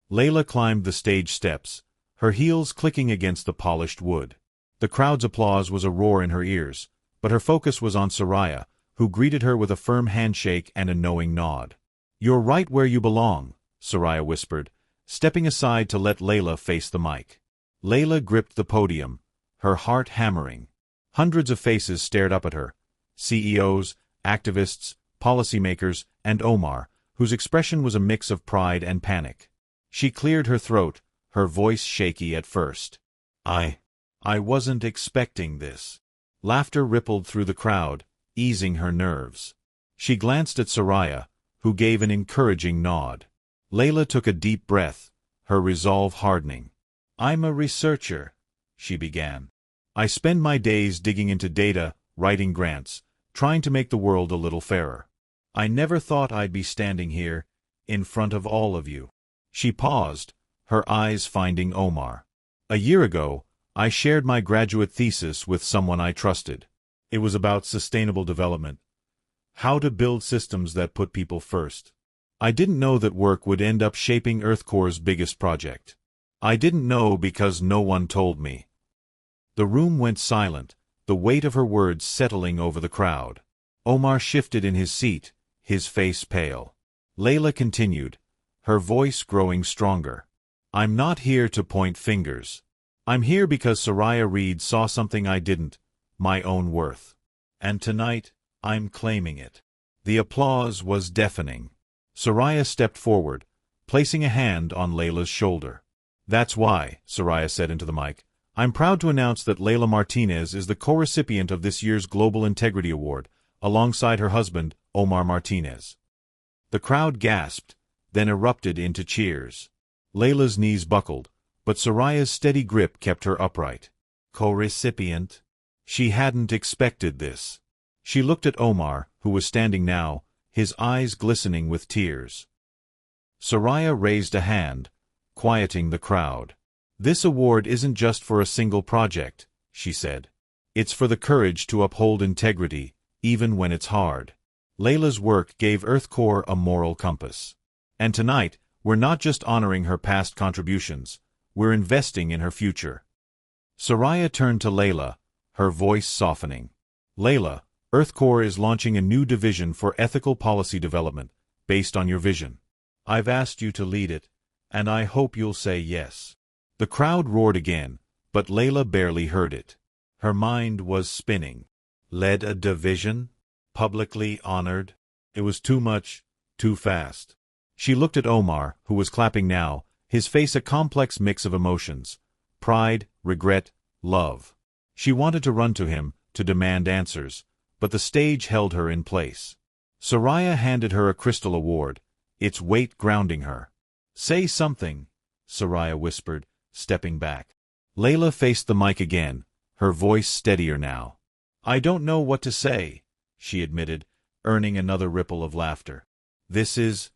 Leila climbed the stage steps, her heels clicking against the polished wood. The crowd's applause was a roar in her ears, but her focus was on Soraya, who greeted her with a firm handshake and a knowing nod. You're right where you belong, Soraya whispered, stepping aside to let Leila face the mic. Leila gripped the podium, her heart hammering. Hundreds of faces stared up at her, CEOs, activists, policymakers, and Omar, whose expression was a mix of pride and panic. She cleared her throat, her voice shaky at first. I wasn't expecting this. Laughter rippled through the crowd, easing her nerves. She glanced at Soraya, who gave an encouraging nod. Leila took a deep breath, her resolve hardening. I'm a researcher, she began. I spend my days digging into data, writing grants, trying to make the world a little fairer. I never thought I'd be standing here, in front of all of you. She paused, her eyes finding Omar. A year ago, I shared my graduate thesis with someone I trusted. It was about sustainable development. How to build systems that put people first. I didn't know that work would end up shaping EarthCore's biggest project. I didn't know because no one told me. The room went silent, the weight of her words settling over the crowd. Omar shifted in his seat, his face pale. Leila continued, her voice growing stronger. I'm not here to point fingers. I'm here because Soraya Reed saw something I didn't, my own worth. And tonight, I'm claiming it. The applause was deafening. Soraya stepped forward, placing a hand on Leila's shoulder. That's why, Soraya said into the mic, I'm proud to announce that Leila Martinez is the co-recipient of this year's Global Integrity Award, alongside her husband, Omar Martinez. The crowd gasped, then erupted into cheers. Leila's knees buckled, but Soraya's steady grip kept her upright. Co-recipient? She hadn't expected this. She looked at Omar, who was standing now, his eyes glistening with tears. Soraya raised a hand, quieting the crowd. This award isn't just for a single project, she said. It's for the courage to uphold integrity, even when it's hard. Leila's work gave EarthCore a moral compass. And tonight, we're not just honoring her past contributions, we're investing in her future. Soraya turned to Leila, her voice softening. Leila, EarthCore is launching a new division for ethical policy development, based on your vision. I've asked you to lead it, and I hope you'll say yes. The crowd roared again, but Leila barely heard it. Her mind was spinning. Led a division? Publicly honored? It was too much, too fast. She looked at Omar, who was clapping now, his face a complex mix of emotions. Pride, regret, love. She wanted to run to him, to demand answers, but the stage held her in place. Soraya handed her a crystal award, its weight grounding her. Say something, Soraya whispered, stepping back. Leila faced the mic again, her voice steadier now. I don't know what to say, she admitted, earning another ripple of laughter. This is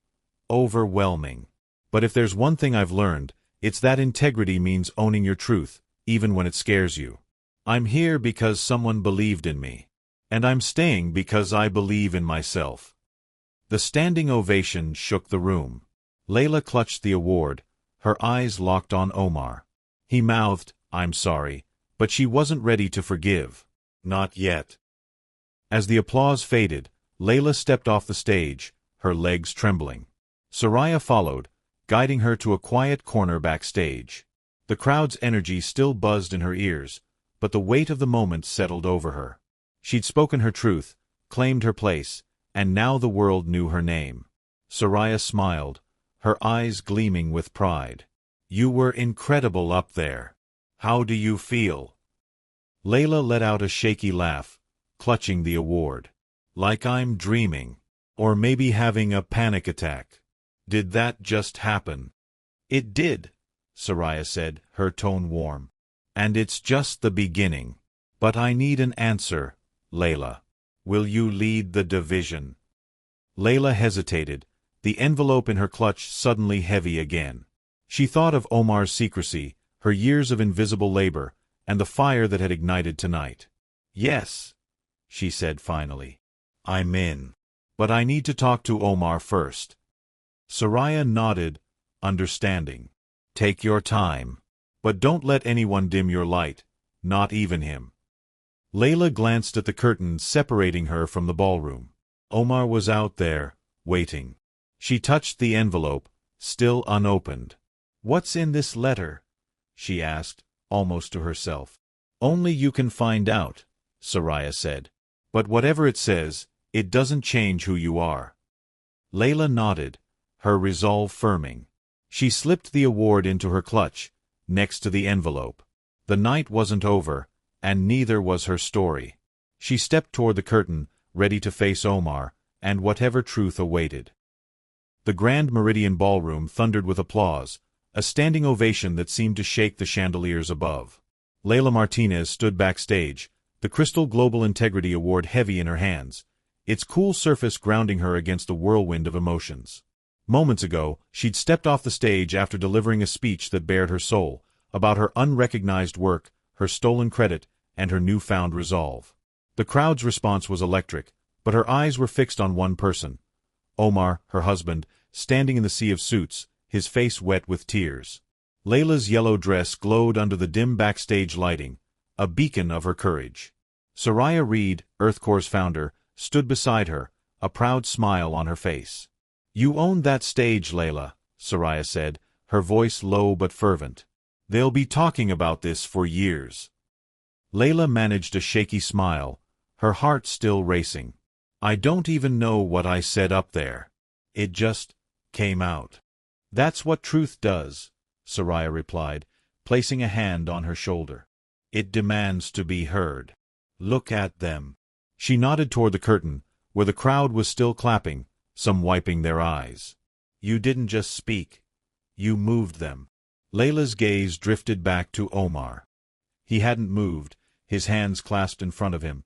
overwhelming. But if there's one thing I've learned, it's that integrity means owning your truth, even when it scares you. I'm here because someone believed in me. And I'm staying because I believe in myself. The standing ovation shook the room. Leila clutched the award, her eyes locked on Omar. He mouthed, I'm sorry, but she wasn't ready to forgive. Not yet. As the applause faded, Leila stepped off the stage, her legs trembling. Soraya followed, guiding her to a quiet corner backstage. The crowd's energy still buzzed in her ears, but the weight of the moment settled over her. She'd spoken her truth, claimed her place, and now the world knew her name. Soraya smiled, her eyes gleaming with pride. You were incredible up there. How do you feel? Leila let out a shaky laugh, clutching the award. Like I'm dreaming. Or maybe having a panic attack. Did that just happen? It did, Soraya said, her tone warm. And it's just the beginning. But I need an answer, Leila. Will you lead the division? Leila hesitated, the envelope in her clutch suddenly heavy again. She thought of Omar's secrecy, her years of invisible labor, and the fire that had ignited tonight. Yes, she said finally. I'm in. But I need to talk to Omar first. Soraya nodded, understanding. Take your time. But don't let anyone dim your light, not even him. Leila glanced at the curtains separating her from the ballroom. Omar was out there, waiting. She touched the envelope, still unopened. What's in this letter? She asked, almost to herself. Only you can find out, Soraya said. But whatever it says, it doesn't change who you are. Leila nodded, her resolve firming. She slipped the award into her clutch, next to the envelope. The night wasn't over, and neither was her story. She stepped toward the curtain, ready to face Omar, and whatever truth awaited. The Grand Meridian Ballroom thundered with applause, a standing ovation that seemed to shake the chandeliers above. Leila Martinez stood backstage, the Crystal Global Integrity Award heavy in her hands, its cool surface grounding her against a whirlwind of emotions. Moments ago, she'd stepped off the stage after delivering a speech that bared her soul, about her unrecognized work, her stolen credit, and her newfound resolve. The crowd's response was electric, but her eyes were fixed on one person. Omar, her husband, standing in the sea of suits, his face wet with tears. Leila's yellow dress glowed under the dim backstage lighting, a beacon of her courage. Soraya Reed, EarthCore's founder, stood beside her, a proud smile on her face. "You owned that stage, Leila," Soraya said, her voice low but fervent. "They'll be talking about this for years." Leila managed a shaky smile, her heart still racing. "I don't even know what I said up there. It just came out." "That's what truth does," Soraya replied, placing a hand on her shoulder. "It demands to be heard. Look at them." She nodded toward the curtain, where the crowd was still clapping, some wiping their eyes. "You didn't just speak. You moved them." Leila's gaze drifted back to Omar. He hadn't moved, his hands clasped in front of him,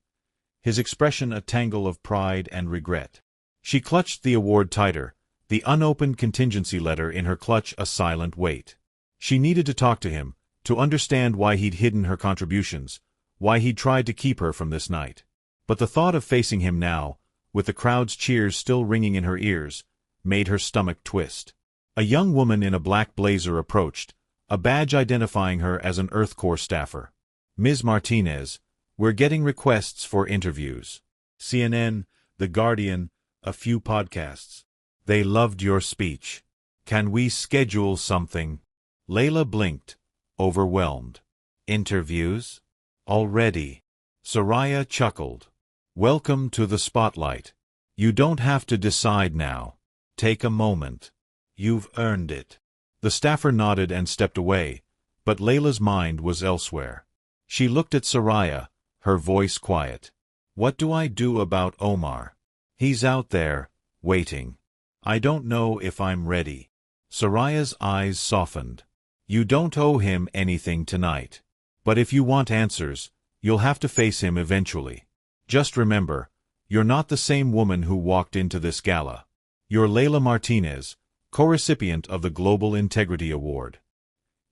his expression a tangle of pride and regret. She clutched the award tighter, the unopened contingency letter in her clutch a silent weight. She needed to talk to him, to understand why he'd hidden her contributions, why he'd tried to keep her from this night. But the thought of facing him now, with the crowd's cheers still ringing in her ears, made her stomach twist. A young woman in a black blazer approached, a badge identifying her as an EarthCore staffer. "Ms. Martinez, we're getting requests for interviews. CNN, The Guardian, a few podcasts. They loved your speech. Can we schedule something?" Leila blinked, overwhelmed. "Interviews? Already?" Soraya chuckled. "Welcome to the spotlight. You don't have to decide now. Take a moment. You've earned it." The staffer nodded and stepped away, but Leila's mind was elsewhere. She looked at Soraya, her voice quiet. "What do I do about Omar? He's out there, waiting. I don't know if I'm ready." Soraya's eyes softened. "You don't owe him anything tonight. But if you want answers, you'll have to face him eventually. Just remember, you're not the same woman who walked into this gala. You're Leila Martinez, co-recipient of the Global Integrity Award.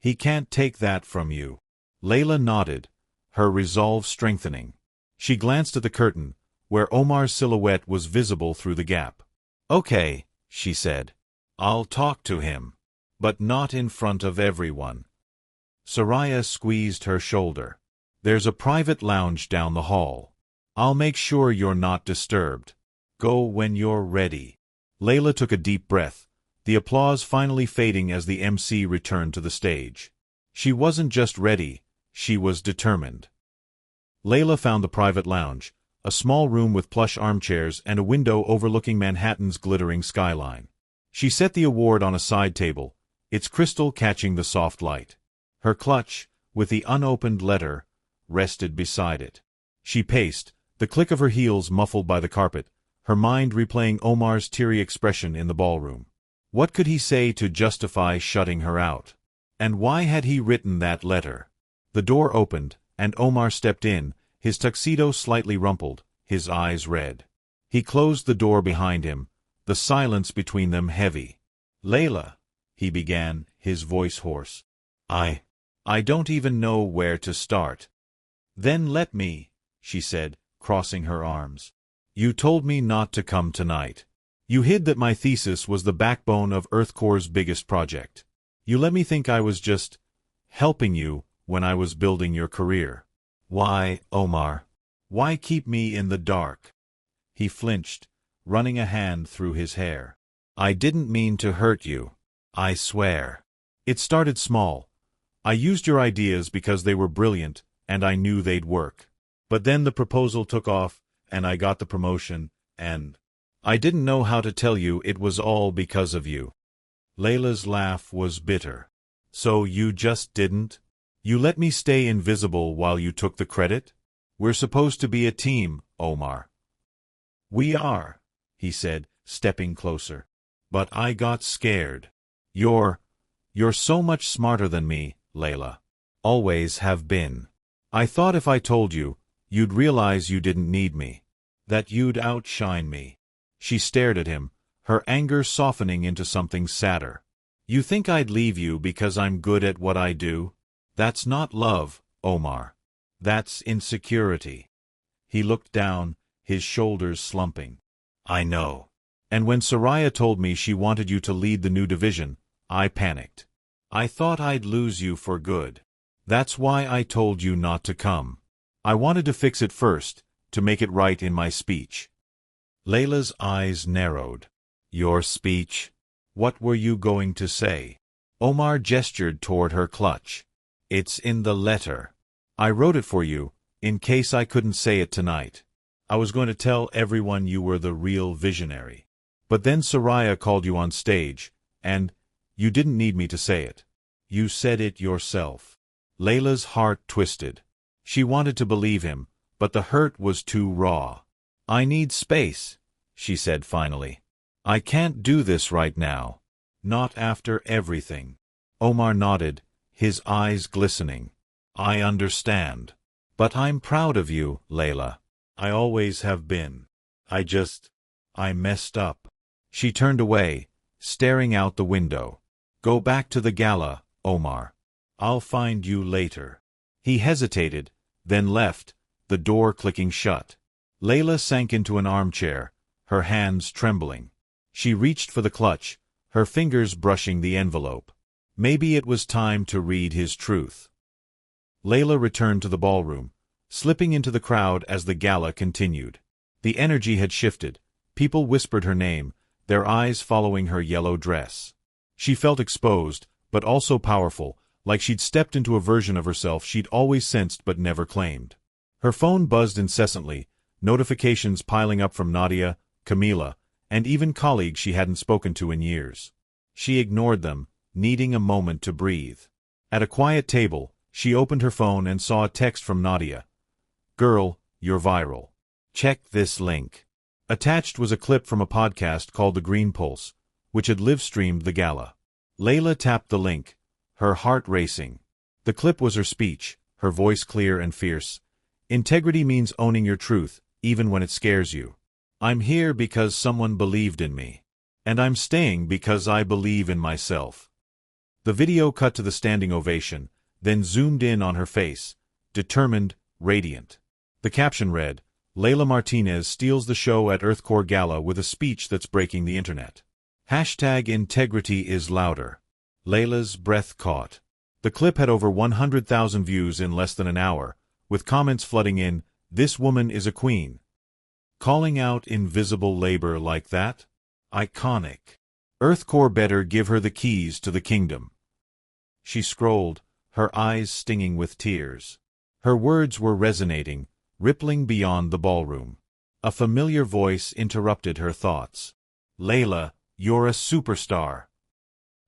He can't take that from you." Leila nodded, her resolve strengthening. She glanced at the curtain, where Omar's silhouette was visible through the gap. "Okay," she said. "I'll talk to him. But not in front of everyone." Soraya squeezed her shoulder. "There's a private lounge down the hall. I'll make sure you're not disturbed. Go when you're ready." Leila took a deep breath, the applause finally fading as the MC returned to the stage. She wasn't just ready, she was determined. Leila found the private lounge, a small room with plush armchairs and a window overlooking Manhattan's glittering skyline. She set the award on a side table, its crystal catching the soft light. Her clutch, with the unopened letter, rested beside it. She paced, the click of her heels muffled by the carpet, her mind replaying Omar's teary expression in the ballroom. What could he say to justify shutting her out? And why had he written that letter? The door opened, and Omar stepped in, his tuxedo slightly rumpled, his eyes red. He closed the door behind him, the silence between them heavy. "Leila," he began, his voice hoarse. I don't even know where to start." "Then let me," she said, crossing her arms. "You told me not to come tonight. You hid that my thesis was the backbone of EarthCore's biggest project. You let me think I was just helping you when I was building your career. Why, Omar? Why keep me in the dark?" He flinched, running a hand through his hair. "I didn't mean to hurt you. I swear. It started small. I used your ideas because they were brilliant, and I knew they'd work. But then the proposal took off, and I got the promotion, and I didn't know how to tell you it was all because of you." Leila's laugh was bitter. "So you just didn't? You let me stay invisible while you took the credit? We're supposed to be a team, Omar." "We are," he said, stepping closer. "But I got scared. You're so much smarter than me, Leila. Always have been. I thought if I told you, you'd realize you didn't need me. That you'd outshine me." She stared at him, her anger softening into something sadder. "You think I'd leave you because I'm good at what I do? That's not love, Omar. That's insecurity." He looked down, his shoulders slumping. "I know. And when Soraya told me she wanted you to lead the new division, I panicked. I thought I'd lose you for good. That's why I told you not to come. I wanted to fix it first, to make it right in my speech. Leila's eyes narrowed. Your speech? What were you going to say? Omar gestured toward her clutch. It's in the letter. I wrote it for you, in case I couldn't say it tonight. I was going to tell everyone you were the real visionary. But then Soraya called you on stage, and you didn't need me to say it. You said it yourself. Leila's heart twisted. She wanted to believe him, but the hurt was too raw. I need space, she said finally. I can't do this right now. Not after everything. Omar nodded, his eyes glistening. I understand. But I'm proud of you, Leila. I always have been. I messed up. She turned away, staring out the window. Go back to the gala, Omar. I'll find you later. He hesitated, then left, the door clicking shut. Leila sank into an armchair, her hands trembling. She reached for the clutch, her fingers brushing the envelope. Maybe it was time to read his truth. Leila returned to the ballroom, slipping into the crowd as the gala continued. The energy had shifted. People whispered her name, their eyes following her yellow dress. She felt exposed, but also powerful, like she'd stepped into a version of herself she'd always sensed but never claimed. Her phone buzzed incessantly, notifications piling up from Nadia, Camila, and even colleagues she hadn't spoken to in years. She ignored them, needing a moment to breathe. At a quiet table, she opened her phone and saw a text from Nadia. Girl, you're viral. Check this link. Attached was a clip from a podcast called The Green Pulse, which had live-streamed the gala. Leila tapped the link, her heart racing. The clip was her speech, her voice clear and fierce. Integrity means owning your truth, even when it scares you. I'm here because someone believed in me. And I'm staying because I believe in myself. The video cut to the standing ovation, then zoomed in on her face, determined, radiant. The caption read, Leila Martinez steals the show at Earthcore Gala with a speech that's breaking the internet. #integrity is louder. Leila's breath caught. The clip had over 100,000 views in less than an hour, with comments flooding in, this woman is a queen. Calling out invisible labor like that? Iconic. Earthcore better give her the keys to the kingdom. She scrolled, her eyes stinging with tears. Her words were resonating, rippling beyond the ballroom. A familiar voice interrupted her thoughts. Leila, you're a superstar.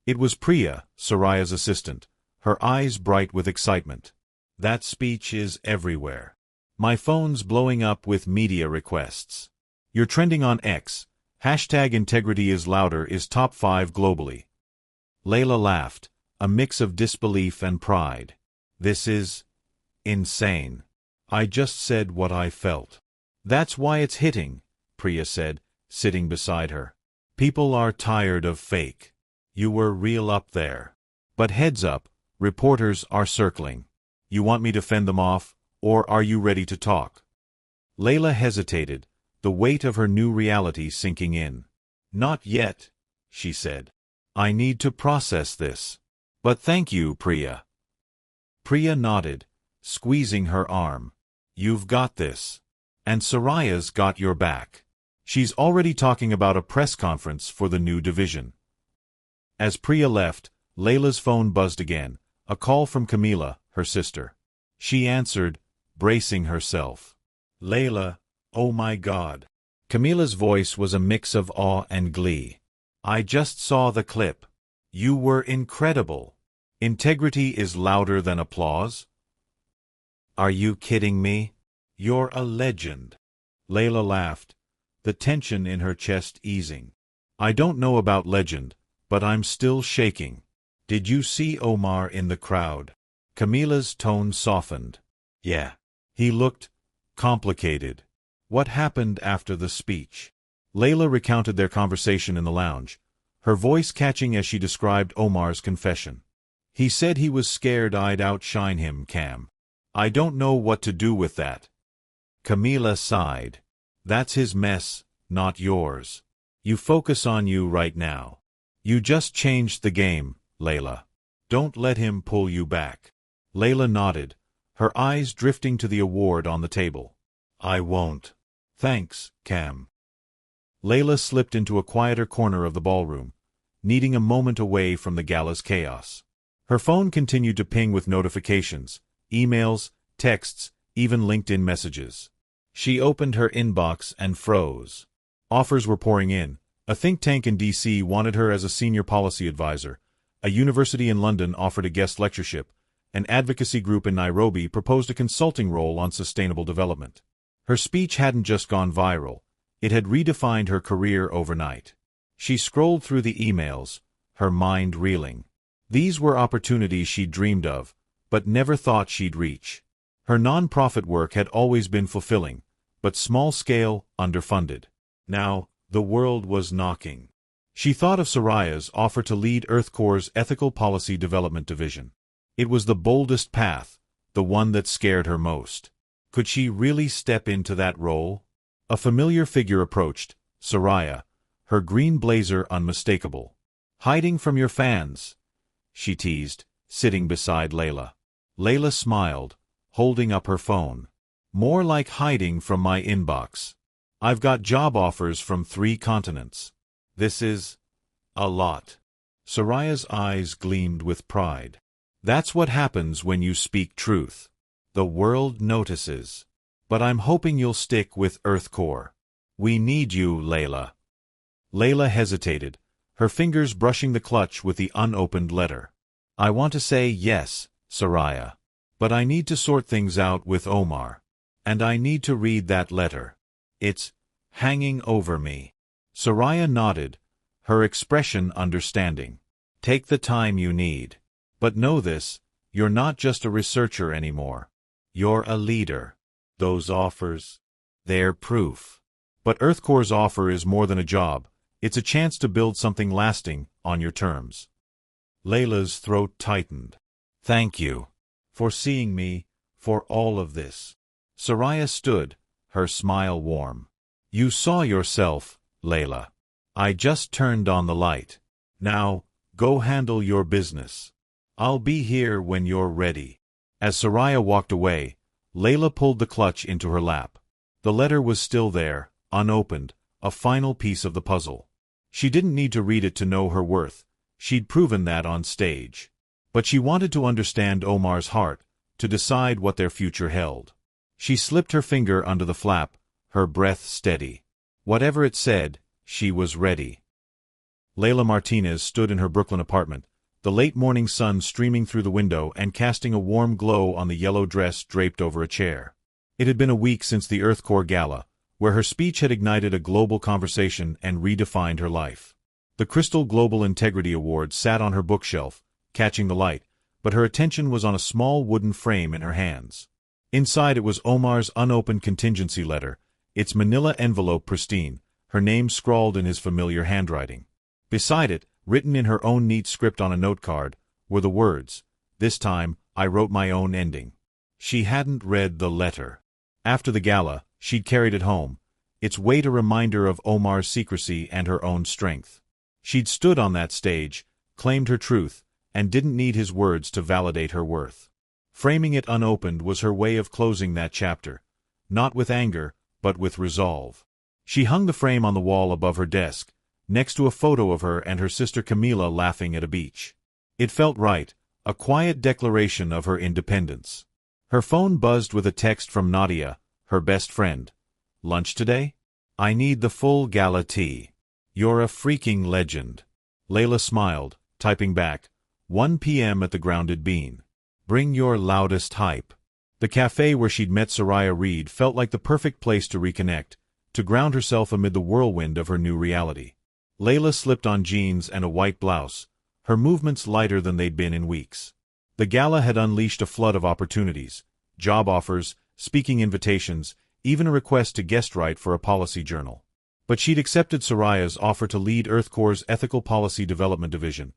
It was Priya, Soraya's assistant, her eyes bright with excitement. That speech is everywhere. My phone's blowing up with media requests. You're trending on X. #integrity is louder is top 5 globally. Leila laughed, a mix of disbelief and pride. This is insane. I just said what I felt. That's why it's hitting, Priya said, sitting beside her. People are tired of fake. You were real up there. But heads up, reporters are circling. You want me to fend them off, or are you ready to talk? Leila hesitated, the weight of her new reality sinking in. Not yet, she said. I need to process this. But thank you, Priya. Priya nodded, squeezing her arm. You've got this. And Soraya's got your back. She's already talking about a press conference for the new division. As Priya left, Leila's phone buzzed again, a call from Camila, her sister. She answered, bracing herself. Leila, oh my God. Camila's voice was a mix of awe and glee. I just saw the clip. You were incredible. Integrity is louder than applause? Are you kidding me? You're a legend. Leila laughed, the tension in her chest easing. I don't know about legend, but I'm still shaking. Did you see Omar in the crowd? Camila's tone softened. Yeah. He looked complicated. What happened after the speech? Leila recounted their conversation in the lounge, her voice catching as she described Omar's confession. He said he was scared I'd outshine him, Cam. I don't know what to do with that. Camila sighed. That's his mess, not yours. You focus on you right now. You just changed the game, Leila. Don't let him pull you back. Leila nodded, her eyes drifting to the award on the table. I won't. Thanks, Cam. Leila slipped into a quieter corner of the ballroom, needing a moment away from the gala's chaos. Her phone continued to ping with notifications, emails, texts, even LinkedIn messages. She opened her inbox and froze. Offers were pouring in. A think tank in D.C. wanted her as a senior policy advisor. A university in London offered a guest lectureship. An advocacy group in Nairobi proposed a consulting role on sustainable development. Her speech hadn't just gone viral. It had redefined her career overnight. She scrolled through the emails, her mind reeling. These were opportunities she'd dreamed of, but never thought she'd reach. Her non-profit work had always been fulfilling, but small-scale, underfunded. Now, the world was knocking. She thought of Soraya's offer to lead EarthCore's Ethical Policy Development Division. It was the boldest path, the one that scared her most. Could she really step into that role? A familiar figure approached, Soraya, her green blazer unmistakable. Hiding from your fans, she teased, sitting beside Leila. Leila smiled, holding up her phone. More like hiding from my inbox. I've got job offers from 3 continents. This is a lot. Soraya's eyes gleamed with pride. That's what happens when you speak truth. The world notices. But I'm hoping you'll stick with EarthCore. We need you, Leila. Leila hesitated, her fingers brushing the clutch with the unopened letter. I want to say yes, Soraya. But I need to sort things out with Omar. And I need to read that letter. It's hanging over me. Soraya nodded, her expression understanding. Take the time you need. But know this, you're not just a researcher anymore. You're a leader. Those offers, they're proof. But EarthCore's offer is more than a job. It's a chance to build something lasting on your terms. Leila's throat tightened. Thank you. For seeing me, for all of this. Soraya stood, her smile warm. You saw yourself, Leila. I just turned on the light. Now, go handle your business. I'll be here when you're ready. As Soraya walked away, Leila pulled the clutch into her lap. The letter was still there, unopened, a final piece of the puzzle. She didn't need to read it to know her worth. She'd proven that on stage. But she wanted to understand Omar's heart, to decide what their future held. She slipped her finger under the flap, her breath steady. Whatever it said, she was ready. Leila Martinez stood in her Brooklyn apartment, the late morning sun streaming through the window and casting a warm glow on the yellow dress draped over a chair. It had been a week since the EarthCore Gala, where her speech had ignited a global conversation and redefined her life. The Crystal Global Integrity Award sat on her bookshelf, catching the light, but her attention was on a small wooden frame in her hands. Inside it was Omar's unopened contingency letter, its manila envelope pristine, her name scrawled in his familiar handwriting. Beside it, written in her own neat script on a note card, were the words, "This time, I wrote my own ending." She hadn't read the letter. After the gala, she'd carried it home, its weight a reminder of Omar's secrecy and her own strength. She'd stood on that stage, claimed her truth, and didn't need his words to validate her worth. Framing it unopened was her way of closing that chapter, not with anger, but with resolve. She hung the frame on the wall above her desk, next to a photo of her and her sister Camila laughing at a beach. It felt right, a quiet declaration of her independence. Her phone buzzed with a text from Nadia, her best friend. Lunch today? I need the full gala tea. You're a freaking legend. Leila smiled, typing back, 1 p.m. at the Grounded Bean. Bring your loudest hype. The cafe where she'd met Soraya Reed felt like the perfect place to reconnect, to ground herself amid the whirlwind of her new reality. Leila slipped on jeans and a white blouse, her movements lighter than they'd been in weeks. The gala had unleashed a flood of opportunities, job offers, speaking invitations, even a request to guest write for a policy journal. But she'd accepted Soraya's offer to lead EarthCore's Ethical Policy Development Division,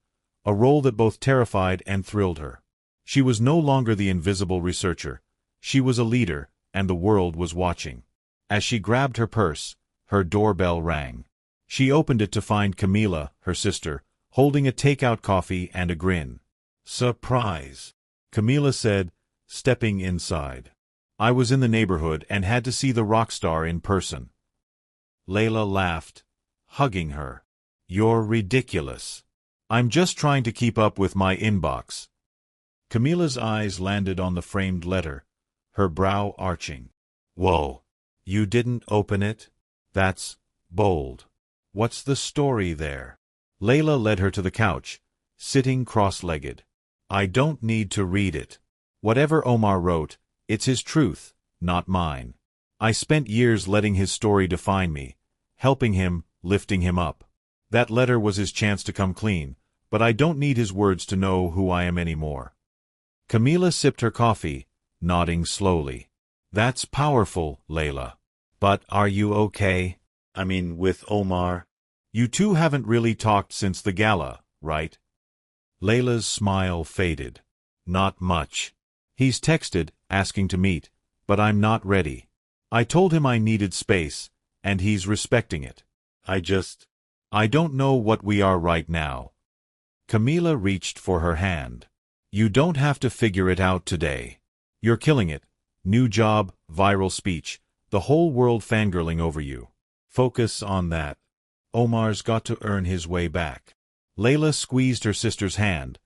a role that both terrified and thrilled her. She was no longer the invisible researcher. She was a leader, and the world was watching. As she grabbed her purse, her doorbell rang. She opened it to find Camila, her sister, holding a takeout coffee and a grin. "Surprise," Camila said, stepping inside. "I was in the neighborhood and had to see the rock star in person." Leila laughed, hugging her. "You're ridiculous. I'm just trying to keep up with my inbox." Camila's eyes landed on the framed letter, her brow arching. "Whoa. You didn't open it? That's bold. What's the story there?" Leila led her to the couch, sitting cross-legged. "I don't need to read it. Whatever Omar wrote, it's his truth, not mine. I spent years letting his story define me, helping him, lifting him up. That letter was his chance to come clean, but I don't need his words to know who I am anymore." Camila sipped her coffee, nodding slowly. "That's powerful, Leila. But are you okay? I mean, with Omar? You two haven't really talked since the gala, right?" Leila's smile faded. "Not much. He's texted, asking to meet, but I'm not ready. I told him I needed space, and he's respecting it. I don't know what we are right now." Camila reached for her hand. "You don't have to figure it out today. You're killing it. New job, viral speech, the whole world fangirling over you. Focus on that. Omar's got to earn his way back." Leila squeezed her sister's hand,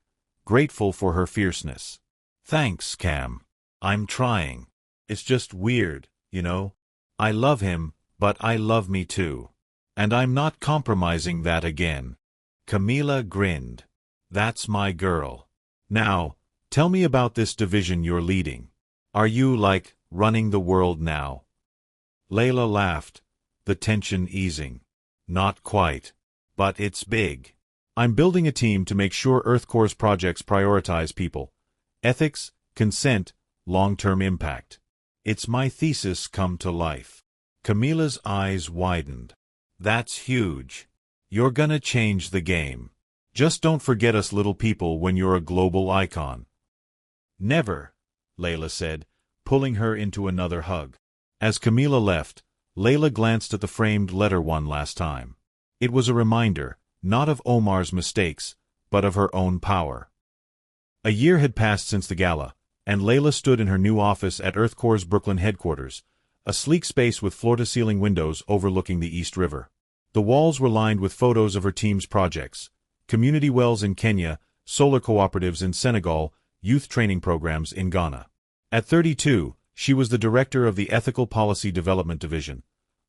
grateful for her fierceness. "Thanks, Cam. I'm trying. It's just weird, you know? I love him, but I love me too. And I'm not compromising that again." Camila grinned. "That's my girl. Now, tell me about this division you're leading. Are you, like, running the world now?" Leila laughed, the tension easing. "Not quite. But it's big. I'm building a team to make sure EarthCore's projects prioritize people, ethics, consent, long-term impact. It's my thesis come to life." Camila's eyes widened. "That's huge. You're gonna change the game. Just don't forget us little people when you're a global icon." "Never," Leila said, pulling her into another hug. As Camila left, Leila glanced at the framed letter one last time. It was a reminder, not of Omar's mistakes, but of her own power. A year had passed since the gala, and Leila stood in her new office at EarthCore's Brooklyn headquarters, a sleek space with floor-to-ceiling windows overlooking the East River. The walls were lined with photos of her team's projects: community wells in Kenya, solar cooperatives in Senegal, youth training programs in Ghana. At 32, she was the director of the Ethical Policy Development Division,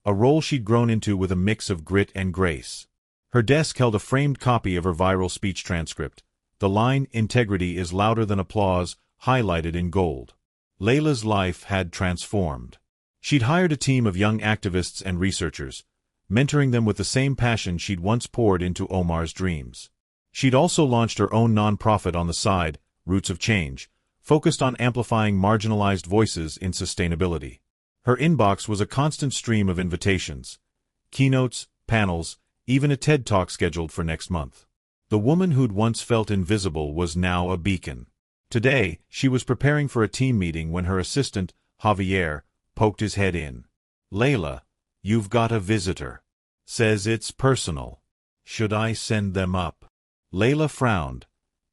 a role she'd grown into with a mix of grit and grace. Her desk held a framed copy of her viral speech transcript, the line "Integrity is louder than applause" highlighted in gold. Leila's life had transformed. She'd hired a team of young activists and researchers, mentoring them with the same passion she'd once poured into Omar's dreams. She'd also launched her own nonprofit on the side, Roots of Change, focused on amplifying marginalized voices in sustainability. Her inbox was a constant stream of invitations, keynotes, panels, even a TED Talk scheduled for next month. The woman who'd once felt invisible was now a beacon. Today, she was preparing for a team meeting when her assistant, Javier, poked his head in. "Leila, you've got a visitor. Says it's personal. Should I send them up?" Leila frowned,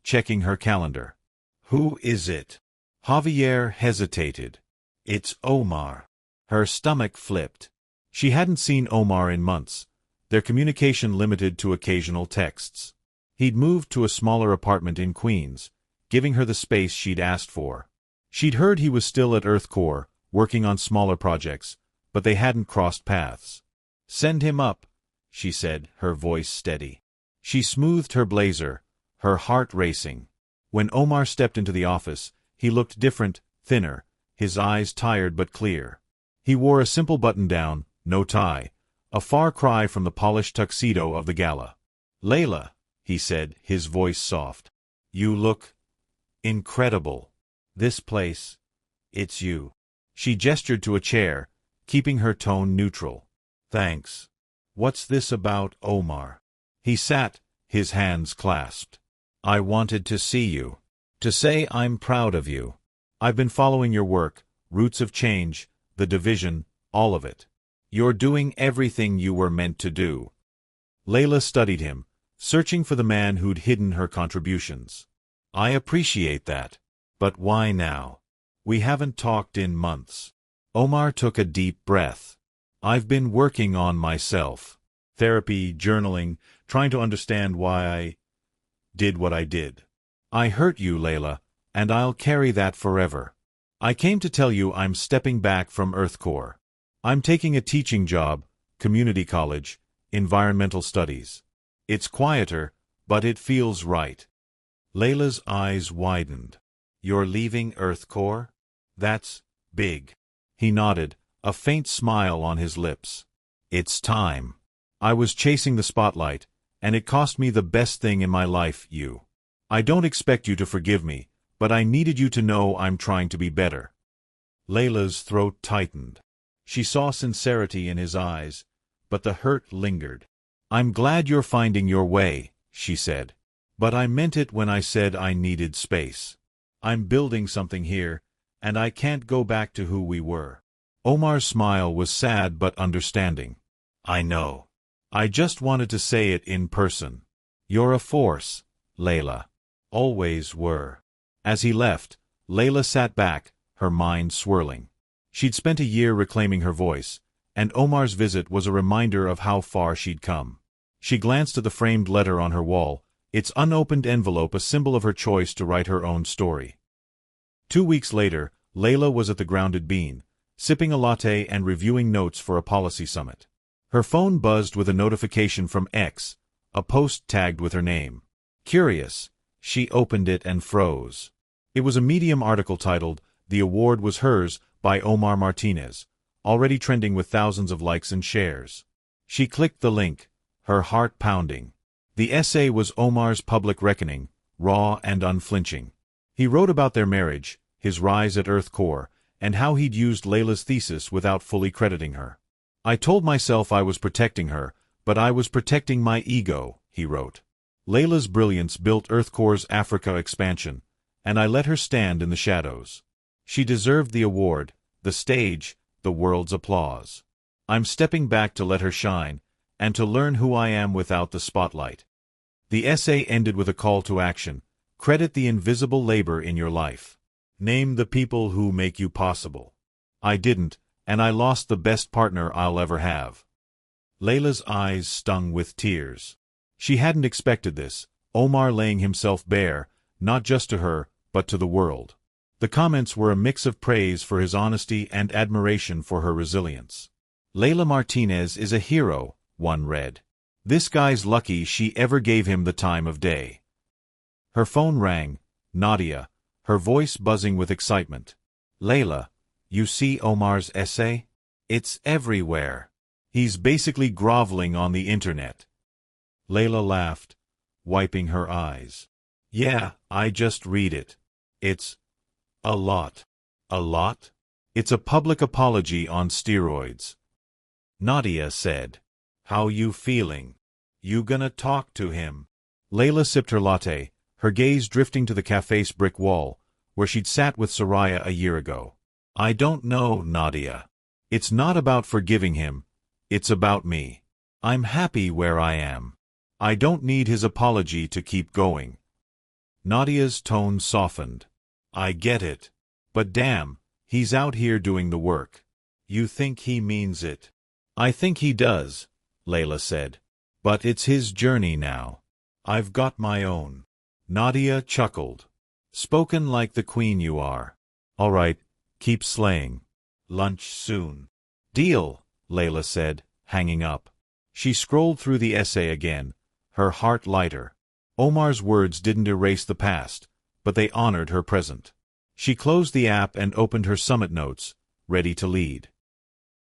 checking her calendar. "Who is it?" Javier hesitated. "It's Omar." Her stomach flipped. She hadn't seen Omar in months, their communication limited to occasional texts. He'd moved to a smaller apartment in Queens, giving her the space she'd asked for. She'd heard he was still at EarthCore, working on smaller projects, but they hadn't crossed paths. "Send him up," she said, her voice steady. She smoothed her blazer, her heart racing. When Omar stepped into the office, he looked different, thinner, his eyes tired but clear. He wore a simple button-down, no tie, a far cry from the polished tuxedo of the gala. "Leila," he said, his voice soft. "You look incredible. This place, it's you." She gestured to a chair, keeping her tone neutral. "Thanks. What's this about Omar?" He sat, his hands clasped. "I wanted to see you. To say I'm proud of you. I've been following your work, Roots of Change, the division, all of it. You're doing everything you were meant to do. Leila studied him, searching for the man who'd hidden her contributions. I appreciate that. But why now? We haven't talked in months. Omar took a deep breath. I've been working on myself. Therapy, journaling, trying to understand why I did what I did. I hurt you, Leila, and I'll carry that forever. I came to tell you I'm stepping back from Earth Corps. I'm taking a teaching job, community college, environmental studies. It's quieter, but it feels right. Leila's eyes widened. You're leaving Earth Corps? That's big. He nodded, a faint smile on his lips. It's time. I was chasing the spotlight, and it cost me the best thing in my life, you. I don't expect you to forgive me, but I needed you to know I'm trying to be better. Leila's throat tightened. She saw sincerity in his eyes, but the hurt lingered. I'm glad you're finding your way, she said. But I meant it when I said I needed space. I'm building something here, and I can't go back to who we were. Omar's smile was sad but understanding. I know. I just wanted to say it in person. You're a force, Leila. Always were. As he left, Leila sat back, her mind swirling. She'd spent a year reclaiming her voice, and Omar's visit was a reminder of how far she'd come. She glanced at the framed letter on her wall, its unopened envelope a symbol of her choice to write her own story. 2 weeks later, Leila was at the Grounded Bean, sipping a latte and reviewing notes for a policy summit. Her phone buzzed with a notification from X, a post tagged with her name. Curious, she opened it and froze. It was a Medium article titled, "The Award Was Hers," by Omar Martinez, already trending with thousands of likes and shares. She clicked the link, her heart pounding. The essay was Omar's public reckoning, raw and unflinching. He wrote about their marriage, his rise at Earth Corps, and how he'd used Leila's thesis without fully crediting her. I told myself I was protecting her, but I was protecting my ego, he wrote. Leila's brilliance built Earth Corps' Africa expansion, and I let her stand in the shadows. She deserved the award, the stage, the world's applause. I'm stepping back to let her shine, and to learn who I am without the spotlight. The essay ended with a call to action. Credit the invisible labor in your life. Name the people who make you possible. I didn't, and I lost the best partner I'll ever have. Leila's eyes stung with tears. She hadn't expected this, Omar laying himself bare, not just to her, but to the world. The comments were a mix of praise for his honesty and admiration for her resilience. Leila Martinez is a hero, one read. This guy's lucky she ever gave him the time of day. Her phone rang, Nadia, her voice buzzing with excitement. Leila, you see Omar's essay? It's everywhere. He's basically groveling on the internet. Leila laughed, wiping her eyes. Yeah, I just read it. It's a lot. A lot? It's a public apology on steroids. Nadia said. How you feeling? You gonna talk to him? Leila sipped her latte, her gaze drifting to the cafe's brick wall, where she'd sat with Soraya a year ago. I don't know, Nadia. It's not about forgiving him. It's about me. I'm happy where I am. I don't need his apology to keep going. Nadia's tone softened. I get it. But damn, he's out here doing the work. You think he means it? I think he does, Leila said. But it's his journey now. I've got my own. Nadia chuckled. Spoken like the queen you are. All right, keep slaying. Lunch soon. Deal, Leila said, hanging up. She scrolled through the essay again, her heart lighter. Omar's words didn't erase the past, but they honored her present. She closed the app and opened her summit notes, ready to lead.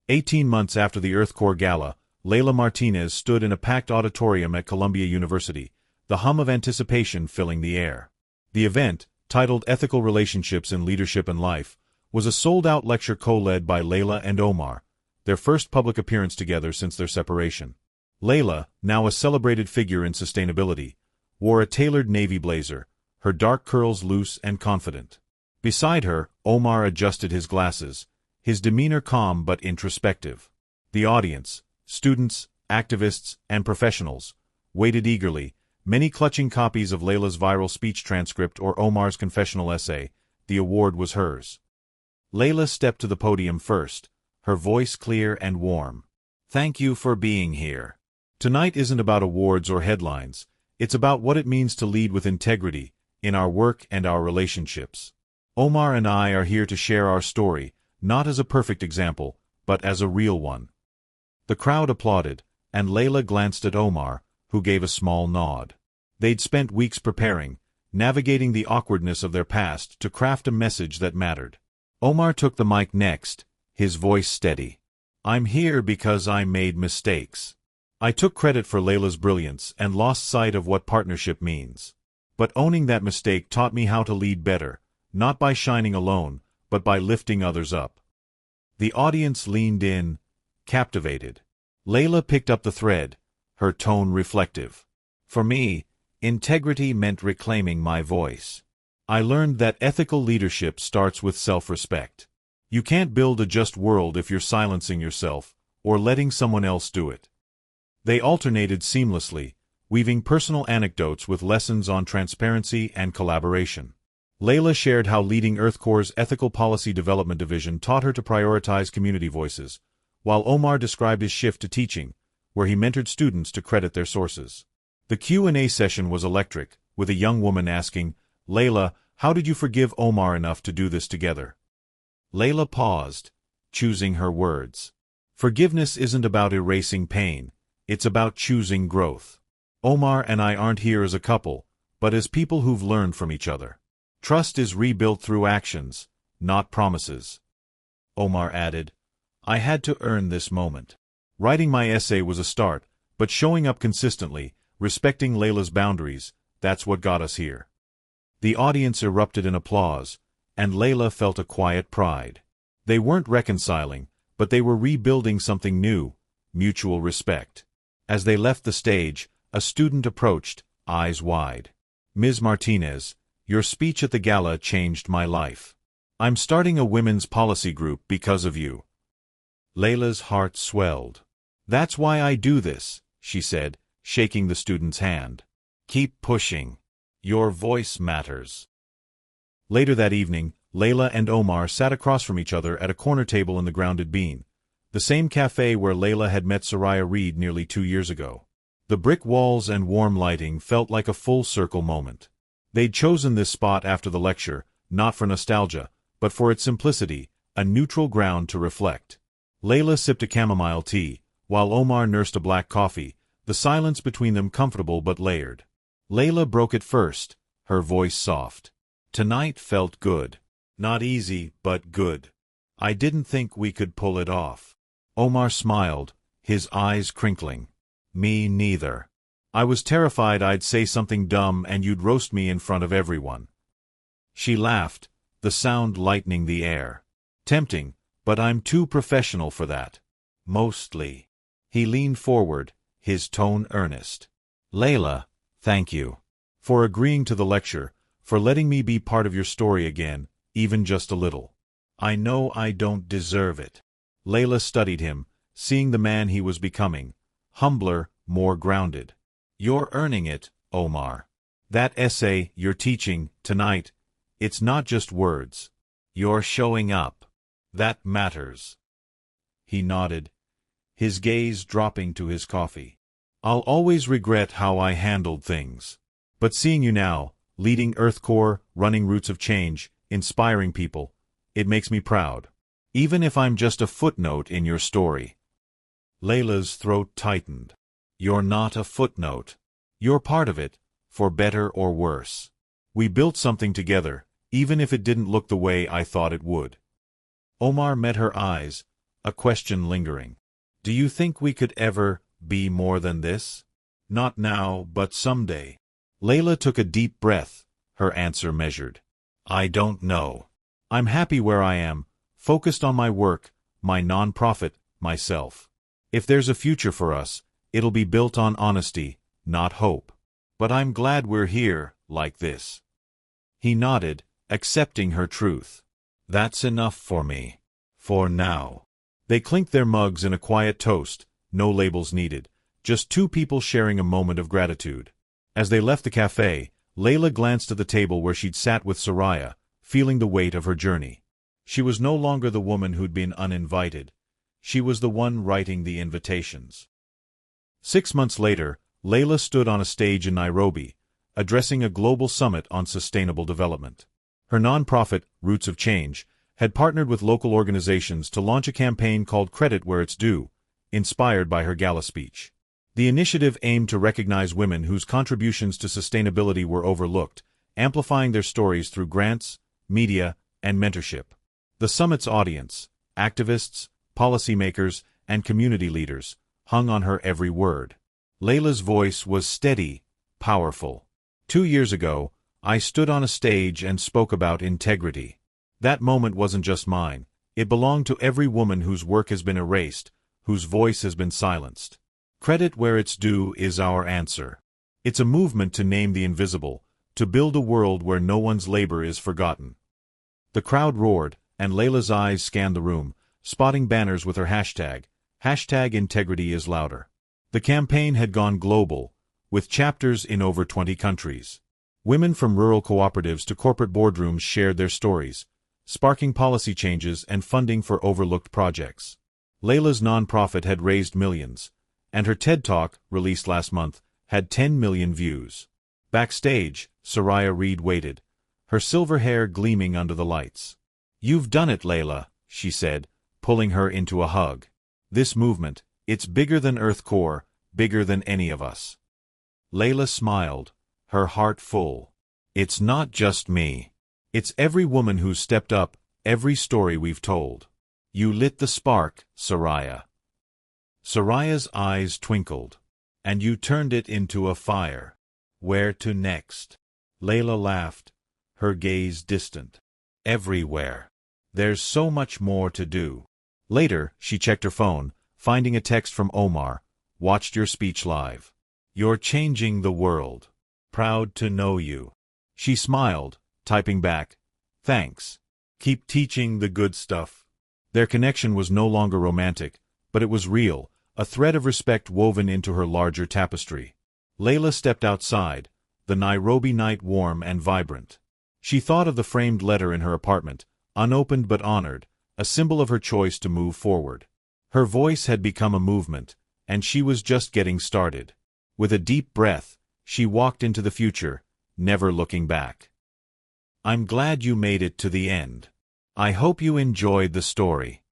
18 months after the Earth Corps Gala, Leila Martinez stood in a packed auditorium at Columbia University, the hum of anticipation filling the air. The event, titled Ethical Relationships in Leadership and Life, was a sold-out lecture co-led by Leila and Omar, their first public appearance together since their separation. Leila, now a celebrated figure in sustainability, wore a tailored navy blazer, her dark curls loose and confident. Beside her, Omar adjusted his glasses, his demeanor calm but introspective. The audience, students, activists, and professionals, waited eagerly, many clutching copies of Leila's viral speech transcript or Omar's confessional essay. The award was hers. Leila stepped to the podium first, her voice clear and warm. "Thank you for being here. Tonight isn't about awards or headlines, it's about what it means to lead with integrity, in our work and our relationships. Omar and I are here to share our story, not as a perfect example, but as a real one." The crowd applauded, and Leila glanced at Omar, who gave a small nod. They'd spent weeks preparing, navigating the awkwardness of their past to craft a message that mattered. Omar took the mic next, his voice steady. "I'm here because I made mistakes. I took credit for Leila's brilliance and lost sight of what partnership means. But owning that mistake taught me how to lead better, not by shining alone, but by lifting others up." The audience leaned in, captivated. Leila picked up the thread, her tone reflective. "For me, integrity meant reclaiming my voice. I learned that ethical leadership starts with self-respect. You can't build a just world if you're silencing yourself, or letting someone else do it." They alternated seamlessly, weaving personal anecdotes with lessons on transparency and collaboration. Leila shared how leading EarthCore's Ethical Policy Development Division taught her to prioritize community voices, while Omar described his shift to teaching, where he mentored students to credit their sources. The Q&A session was electric, with a young woman asking, "Leila, how did you forgive Omar enough to do this together?" Leila paused, choosing her words. "Forgiveness isn't about erasing pain, it's about choosing growth. Omar and I aren't here as a couple, but as people who've learned from each other. Trust is rebuilt through actions, not promises." Omar added, "I had to earn this moment. Writing my essay was a start, but showing up consistently, respecting Leila's boundaries, that's what got us here." The audience erupted in applause, and Leila felt a quiet pride. They weren't reconciling, but they were rebuilding something new, mutual respect. As they left the stage, a student approached, eyes wide. "Ms. Martinez, your speech at the Gala changed my life. I'm starting a women's policy group because of you." Leila's heart swelled. "That's why I do this," she said, shaking the student's hand. "Keep pushing. Your voice matters." Later that evening, Leila and Omar sat across from each other at a corner table in the Grounded Bean, the same cafe where Leila had met Soraya Reed nearly 2 years ago. The brick walls and warm lighting felt like a full-circle moment. They'd chosen this spot after the lecture, not for nostalgia, but for its simplicity, a neutral ground to reflect. Leila sipped a chamomile tea, while Omar nursed a black coffee, the silence between them comfortable but layered. Leila broke it first, her voice soft. "Tonight felt good. Not easy, but good. I didn't think we could pull it off." Omar smiled, his eyes crinkling. "Me neither. I was terrified I'd say something dumb and you'd roast me in front of everyone." She laughed, the sound lightening the air. "Tempting, but I'm too professional for that. Mostly." He leaned forward, his tone earnest. "Leila, thank you. For agreeing to the lecture, for letting me be part of your story again, even just a little. I know I don't deserve it." Leila studied him, seeing the man he was becoming, humbler, more grounded. "You're earning it, Omar. That essay you're teaching, tonight, it's not just words. You're showing up. That matters." He nodded, his gaze dropping to his coffee. "I'll always regret how I handled things. But seeing you now, leading EarthCore, running Roots of Change, inspiring people, it makes me proud. Even if I'm just a footnote in your story." Leila's throat tightened. "You're not a footnote. You're part of it, for better or worse. We built something together, even if it didn't look the way I thought it would." Omar met her eyes, a question lingering. "Do you think we could ever be more than this?" "Not now, but someday." Leila took a deep breath, her answer measured. "I don't know. I'm happy where I am, focused on my work, my nonprofit, myself. If there's a future for us, it'll be built on honesty, not hope. But I'm glad we're here, like this." He nodded, accepting her truth. "That's enough for me. For now." They clinked their mugs in a quiet toast, no labels needed, Just two people sharing a moment of gratitude. As they left the cafe, Leila glanced at the table where she'd sat with Soraya, feeling the weight of her journey. She was no longer the woman who'd been uninvited. She was the one writing the invitations. 6 months later, Leila stood on a stage in Nairobi, addressing a global summit on sustainable development. Her nonprofit, Roots of Change, had partnered with local organizations to launch a campaign called Credit Where It's Due, inspired by her Gala speech. The initiative aimed to recognize women whose contributions to sustainability were overlooked, amplifying their stories through grants, media, and mentorship. The summit's audience, activists, policymakers, and community leaders, hung on her every word. Leila's voice was steady, powerful. 2 years ago, I stood on a stage and spoke about integrity. That moment wasn't just mine. It belonged to every woman whose work has been erased, whose voice has been silenced. Credit where it's due is our answer. It's a movement to name the invisible, to build a world where no one's labor is forgotten. The crowd roared, and Leila's eyes scanned the room, spotting banners with her hashtag Integrity is Louder. The campaign had gone global, with chapters in over 20 countries. Women from rural cooperatives to corporate boardrooms shared their stories, sparking policy changes and funding for overlooked projects. Leila's nonprofit had raised millions, and her TED Talk, released last month, had 10 million views. Backstage, Soraya Reed waited, her silver hair gleaming under the lights. "You've done it, Leila," she said, pulling her into a hug. "This movement, it's bigger than Earth Core, bigger than any of us." Leila smiled, her heart full. "It's not just me. It's every woman who's stepped up, every story we've told. You lit the spark, Soraya." Soraya's eyes twinkled. "And you turned it into a fire. Where to next?" Leila laughed, her gaze distant. "Everywhere. There's so much more to do." Later, she checked her phone, finding a text from Omar. "Watched your speech live. You're changing the world. Proud to know you." She smiled, typing back, "Thanks. Keep teaching the good stuff." Their connection was no longer romantic, but it was real, a thread of respect woven into her larger tapestry. Leila stepped outside, the Nairobi night warm and vibrant. She thought of the framed letter in her apartment, unopened but honored, a symbol of her choice to move forward. Her voice had become a movement, and she was just getting started. With a deep breath, she walked into the future, never looking back. I'm glad you made it to the end. I hope you enjoyed the story.